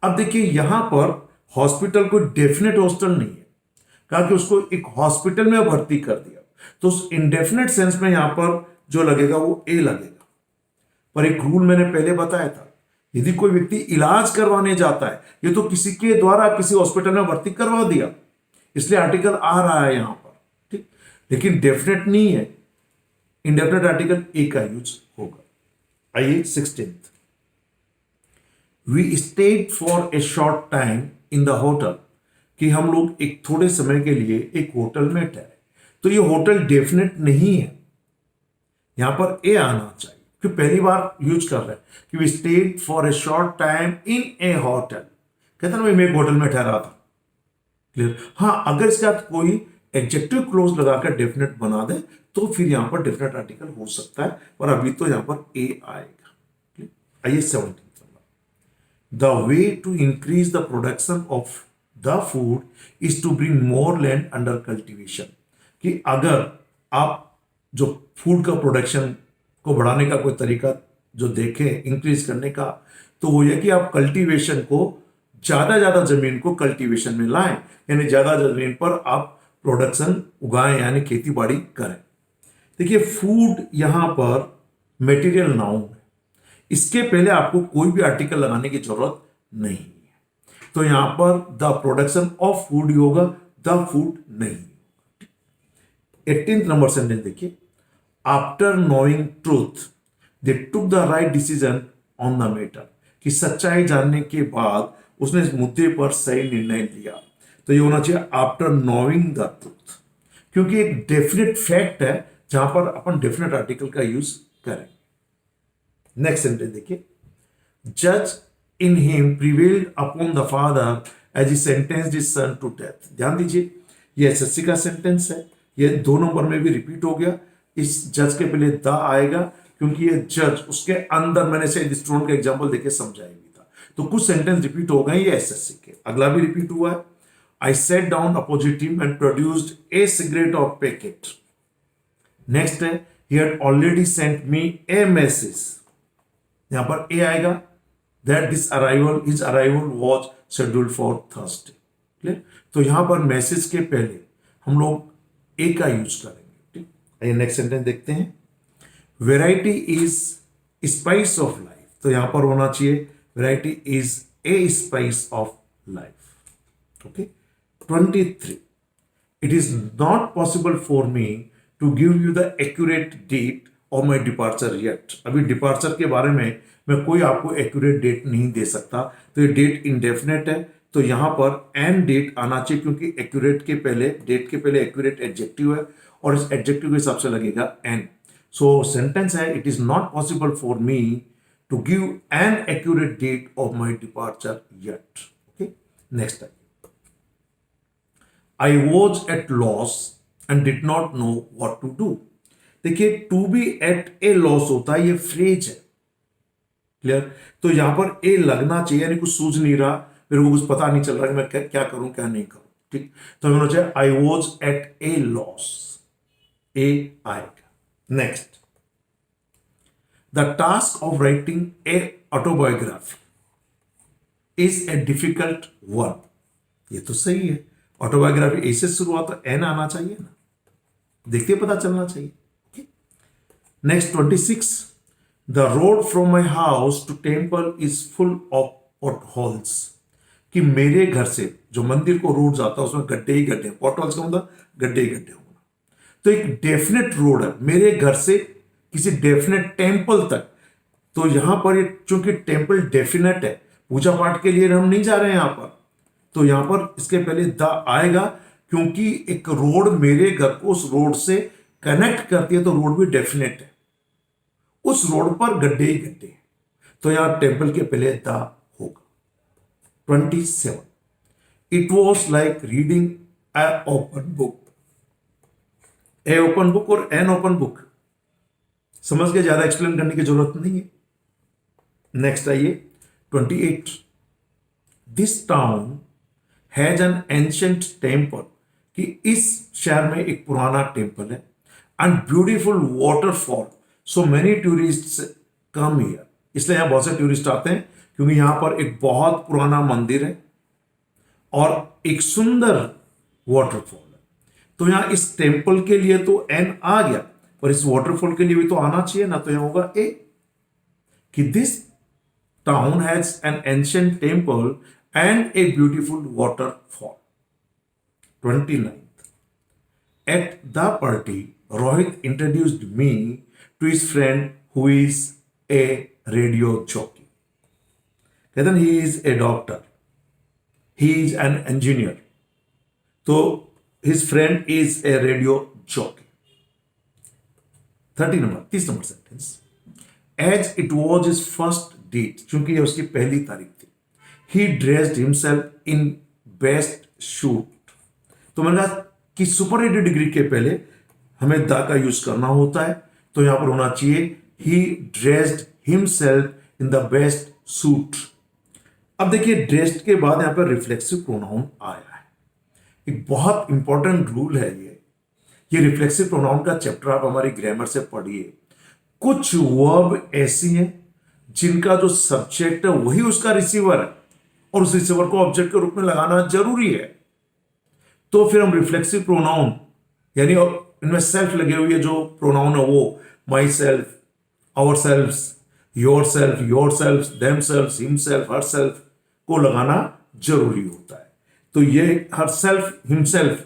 अब देखिए यहां पर हॉस्पिटल कोई डेफिनेट हॉस्टल नहीं है, कहा कि उसको एक हॉस्पिटल में भर्ती कर दिया, तो उस इंडेफिनेट सेंस में यहां पर जो लगेगा वो ए लगेगा। पर एक रूल मैंने पहले बताया था, यदि कोई व्यक्ति इलाज करवाने जाता है, ये तो किसी के द्वारा किसी हॉस्पिटल में भर्ती करवा दिया, इसलिए आर्टिकल आ रहा है यहां पर, ठीक, लेकिन डेफिनेट नहीं है, इंडेफिनेट आर्टिकल ए का यूज होगा। आइए 16th। We stayed for a short time in the hotel, कि हम लोग एक थोड़े समय के लिए एक होटल में ठहरे। तो ये होटल डेफिनेट नहीं है, यहां पर ए आना चाहिए, क्योंकि पहली बार यूज कर रहे हैं कि we stayed for a short time in a hotel, कहते ना मैं एक होटल में ठहरा था। क्लियर? हाँ, अगर इसके साथ कोई एडजेक्टिव क्लोज लगाकर डेफिनेट बना दे तो फिर यहां पर डेफिनेट आर्टिकल हो सकता है, पर अभी तो यहां पर ए आएगा। आइए 17th नंबर। The way to increase the production of the food is to bring more land under cultivation, कि अगर आप जो फूड का प्रोडक्शन को बढ़ाने का कोई तरीका जो देखें इंक्रीज करने का, तो वो ये कि आप कल्टीवेशन को ज्यादा जमीन को कल्टीवेशन में लाएं, यानी ज्यादा जमीन पर आप प्रोडक्शन उगाएं, यानी खेती बाड़ी करें। देखिए फूड यहां पर मटेरियल नाउन है, इसके पहले आपको कोई भी आर्टिकल लगाने की जरूरत नहीं है, तो यहां पर द प्रोडक्शन ऑफ फूड होगा, द फूड नहीं। 18th नंबर सेंटेंस देखिए, after knowing truth they took the right decision on the matter, कि सच्चाई जानने के बाद उसने इस मुद्दे पर सही निर्णय लिया। तो ये होना चाहिए आफ्टर नोइंग द ट्रूथ, क्योंकि एक डेफिनेट फैक्ट है जहां पर अपन डेफिनेट आर्टिकल का यूज करें। नेक्स्ट सेंटेंस देखिए, जज in him prevailed upon the father as he sentenced his son to death. ध्यान दीजिए ये एसएससी का सेंटेंस है, ये 2 नंबर में भी रिपीट हो गया। इस जज के पहले द आएगा, क्योंकि ये जज उसके अंदर, मैंने से स्टूडेंट का एग्जांपल देके समझाया भी था, तो कुछ सेंटेंस रिपीट हो गए ये एसएससी के। अगला भी रिपीट हुआ है, I set down opposite him and produced a cigarette of packet. Next है, he had already sent me a message, यहां पर ए आएगा, that his arrival was scheduled for Thursday. Clear? तो यहां पर मैसेज के पहले हम लोग ए का यूज करेंगे। ठीक, आइए नेक्स्ट सेंटेंस देखते हैं, variety is spice of life. तो यहां पर होना चाहिए variety is a spice of life. Okay 23, it is not possible for me to give you the accurate date of my departure yet. अभी डिपार्चर के बारे में मैं कोई आपको एक्यूरेट डेट नहीं दे सकता, तो ये डेट इंडेफिनेट है, तो यहां पर एन डेट आना चाहिए, क्योंकि एक्यूरेट के पहले, डेट के पहले एक्यूरेट एडजेक्टिव है और इस एडजेक्टिव के हिसाब से लगेगा एन। सो सेंटेंस है, it is not possible for me to give an accurate date of my departure yet. Okay, next है, I was at loss and did not know what to do. देखिए, to be at a loss होता है, ये phrase है, clear. तो यहां पर ए लगना चाहिए, यानी कुछ सूझ नहीं रहा, मेरे को कुछ पता नहीं चल रहा कि मैं क्या करूं क्या नहीं करूं, ठीक। तो हमें होना चाहिए I was at a loss, a आएगा। Next, the task of writing a autobiography is a difficult one. ये तो सही है, ऑटोबायोग्राफी ऐसे शुरू हुआ तो एन आना चाहिए ना, देखते पता चलना चाहिए। Next 26, the road from my house to temple is full of potholes. कि मेरे घर से जो मंदिर को रोड जाता है उसमें गड्ढे ही गड्ढे, पॉट होल्स का मतलब गड्ढे ही गड्ढे होना। तो एक डेफिनेट रोड है मेरे घर से किसी डेफिनेट टेम्पल तक। तो यहां पर चूंकि टेम्पल डेफिनेट है, पूजा पाठ के लिए हम नहीं जा रहे हैं यहां पर, तो यहां पर इसके पहले द आएगा, क्योंकि एक रोड मेरे घर को उस रोड से कनेक्ट करती है, तो रोड भी डेफिनेट है, उस रोड पर गड्ढे ही गड्ढे, तो यहां टेम्पल के पहले द होगा। 27, it was like reading A open book. A open book और एन ओपन बुक समझ के ज्यादा एक्सप्लेन करने की जरूरत नहीं है। नेक्स्ट आइए 28, this town has an ancient temple. कि इस शहर में एक पुराना टेम्पल है, and beautiful waterfall, so many tourists come here. इसलिए यहां बहुत से टूरिस्ट आते हैं, क्योंकि यहां पर एक बहुत पुराना मंदिर है और एक सुंदर वाटरफॉल है। तो यहां इस टेम्पल के लिए तो एन आ गया, पर इस वाटरफॉल के लिए भी तो आना चाहिए ना, तो यहां होगा ए, कि this town has an ancient temple and a beautiful waterfall. 29, at the party, Rohit introduced me to his friend who is a radio jockey. कहते हैं he is a doctor, he is an engineer. तो his friend is a radio jockey. 30 number sentence, as it was his first date, चूंकि ये उसकी पहली तारीख थी, he dressed himself in best suit. तो मैंने कहा कि सुपरलेटिव डिग्री के पहले हमें द का यूज करना होता है, तो यहां पर होना चाहिए he dressed himself in the best suit. अब देखिए, ड्रेस्ड के बाद यहां पर रिफ्लेक्सिव प्रोनाउन आया है, एक बहुत इंपॉर्टेंट रूल है ये रिफ्लेक्सिव प्रोनाउन का चैप्टर आप हमारी ग्रामर से पढ़िए। कुछ वर्ब ऐसी हैं जिनका जो सब्जेक्ट है वही उसका रिसीवर है, और उस रिसीवर को ऑब्जेक्ट के रूप में लगाना जरूरी है। तो फिर हम रिफ्लेक्सिव प्रोनाउन, यानी इनमें सेल्फ लगे हुए जो प्रोनाउन है वो myself, ourself, yourself, yourself, themself, himself, herself को लगाना जरूरी होता है। तो ये हर सेल्फ, हिमसेल्फ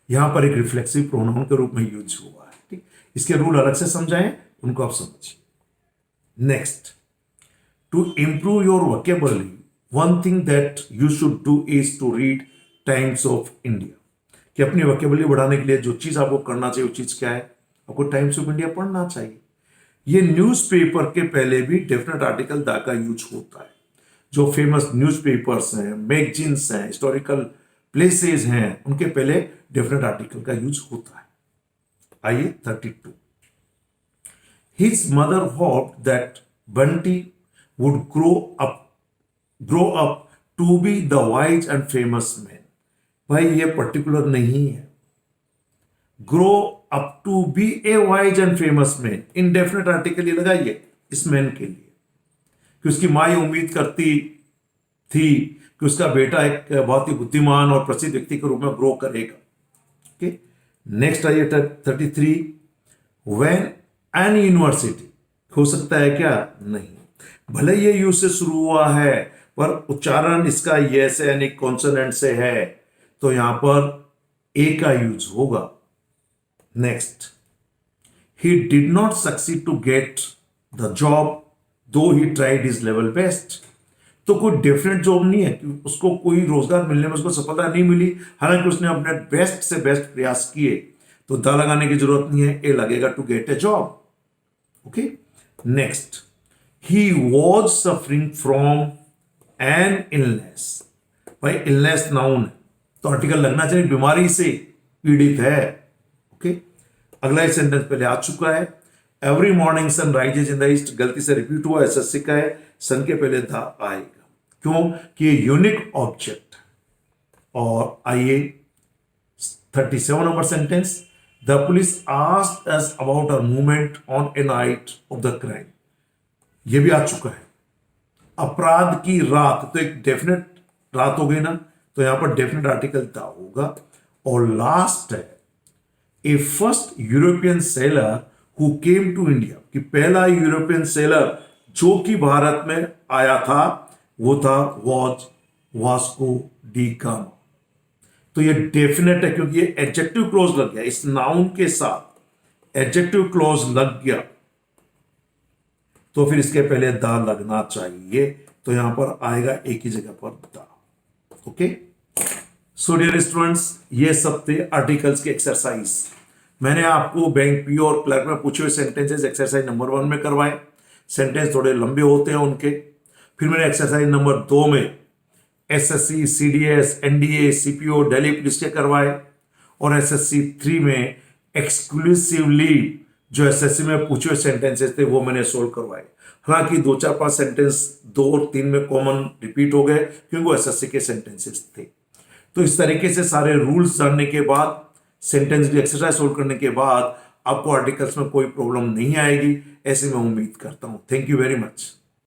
यहां पर एक रिफ्लेक्सिव प्रोनाउन के रूप में यूज हुआ है, ठीक। इसके रूल अलग से समझाएं, उनको आप समझिए। Next, to improve your vocabulary, one thing that you should do is to read Times of India. कि अपनी वोकैबुलरी बढ़ाने के लिए जो चीज आपको करना चाहिए वो चीज क्या है, आपको टाइम्स ऑफ इंडिया पढ़ना चाहिए। ये न्यूज़पेपर के पहले भी डेफिनेट आर्टिकल द का यूज होता है। जो फेमस न्यूज़पेपर्स हैं, मैगजीन्स हैं, हिस्टोरिकल प्लेसेस हैं, उनके पहले डेफिनेट आर्टिकल का यूज होता है। आइए 32, his mother hoped that Bunty would grow up to be the wise and famous man. भाई ये पर्टिकुलर नहीं है, grow up to be a wise and famous man, indefinite article ये लगाइए इस मैन के लिए, कि उसकी माँ उम्मीद करती थी कि उसका बेटा एक बहुत ही बुद्धिमान और प्रसिद्ध व्यक्ति के रूप में ग्रो करेगा। ओके, नेक्स्ट आइए 33, व्हेन एन यूनिवर्सिटी, हो सकता है क्या, नहीं, भले ये यू से शुरू हुआ है पर उच्चारण इसका ये से यानी कॉन्सोनेंट से है, तो यहां पर ए का यूज होगा। Next, he did not succeed to get the job though he tried his level best. तो कोई डेफिनेट जॉब नहीं है कि उसको कोई रोजगार मिलने में उसको सफलता नहीं मिली, हालांकि उसने अपने बेस्ट से बेस्ट प्रयास किए, तो द लगाने की जरूरत नहीं है, ए लगेगा to get a job. Okay, next, he was suffering from an illness. भाई इलनेस नाउन है तो आर्टिकल लगना चाहिए, बीमारी से पीड़ित है। ओके, अगला ही सेंटेंस पहले आ चुका है। Every morning sun rises in the east गलती से रिपीट हुआ, एसएससी का है, सन के पहले द आएगा, क्यों कि ये यूनिक ऑब्जेक्ट। और आइए 37 number sentence, the police asked us about our movement on a night of the crime. ये भी आ चुका है, अपराध की रात, तो एक डेफिनेट रात हो गई ना, तो यहां पर डेफिनेट आर्टिकल द होगा। और लास्ट है, a first European sailor who came to India, कि पहला यूरोपियन सेलर जो कि भारत में आया था वो था वास्को डी गामा। तो ये डेफिनेट है क्योंकि ये एडजेक्टिव क्लॉज लग गया, इस नाउन के साथ एडजेक्टिव क्लॉज लग गया, तो फिर इसके पहले द लगना चाहिए, तो यहां पर आएगा एक ही जगह पर the. Okay, so dear students, ये सब थे आर्टिकल्स के एक्सरसाइज। मैंने आपको बैंक पीओ और क्लर्क में पूछे हुए सेंटेंसेस एक्सरसाइज नंबर 1 में करवाए, सेंटेंस थोड़े लंबे होते हैं उनके। फिर मैंने एक्सरसाइज नंबर 2 में SSC, CDS, NDA, CPO, Delhi police के करवाए, और एसएससी 3 में एक्सक्लूसिवली जो एसएससी में पूछे हुए सेंटेंसेस थे वो मैंने सोल्व करवाए। हालांकि 2-4-5 सेंटेंस 2 और 3 में कॉमन रिपीट हो गए क्योंकि वो एसएससी के सेंटेंसेस थे। तो इस तरीके से सारे रूल्स जानने के बाद, सेंटेंस की एक्सरसाइज सोल्व करने के बाद आपको आर्टिकल्स में कोई प्रॉब्लम नहीं आएगी, ऐसे मैं उम्मीद करता हूं। Thank you very much.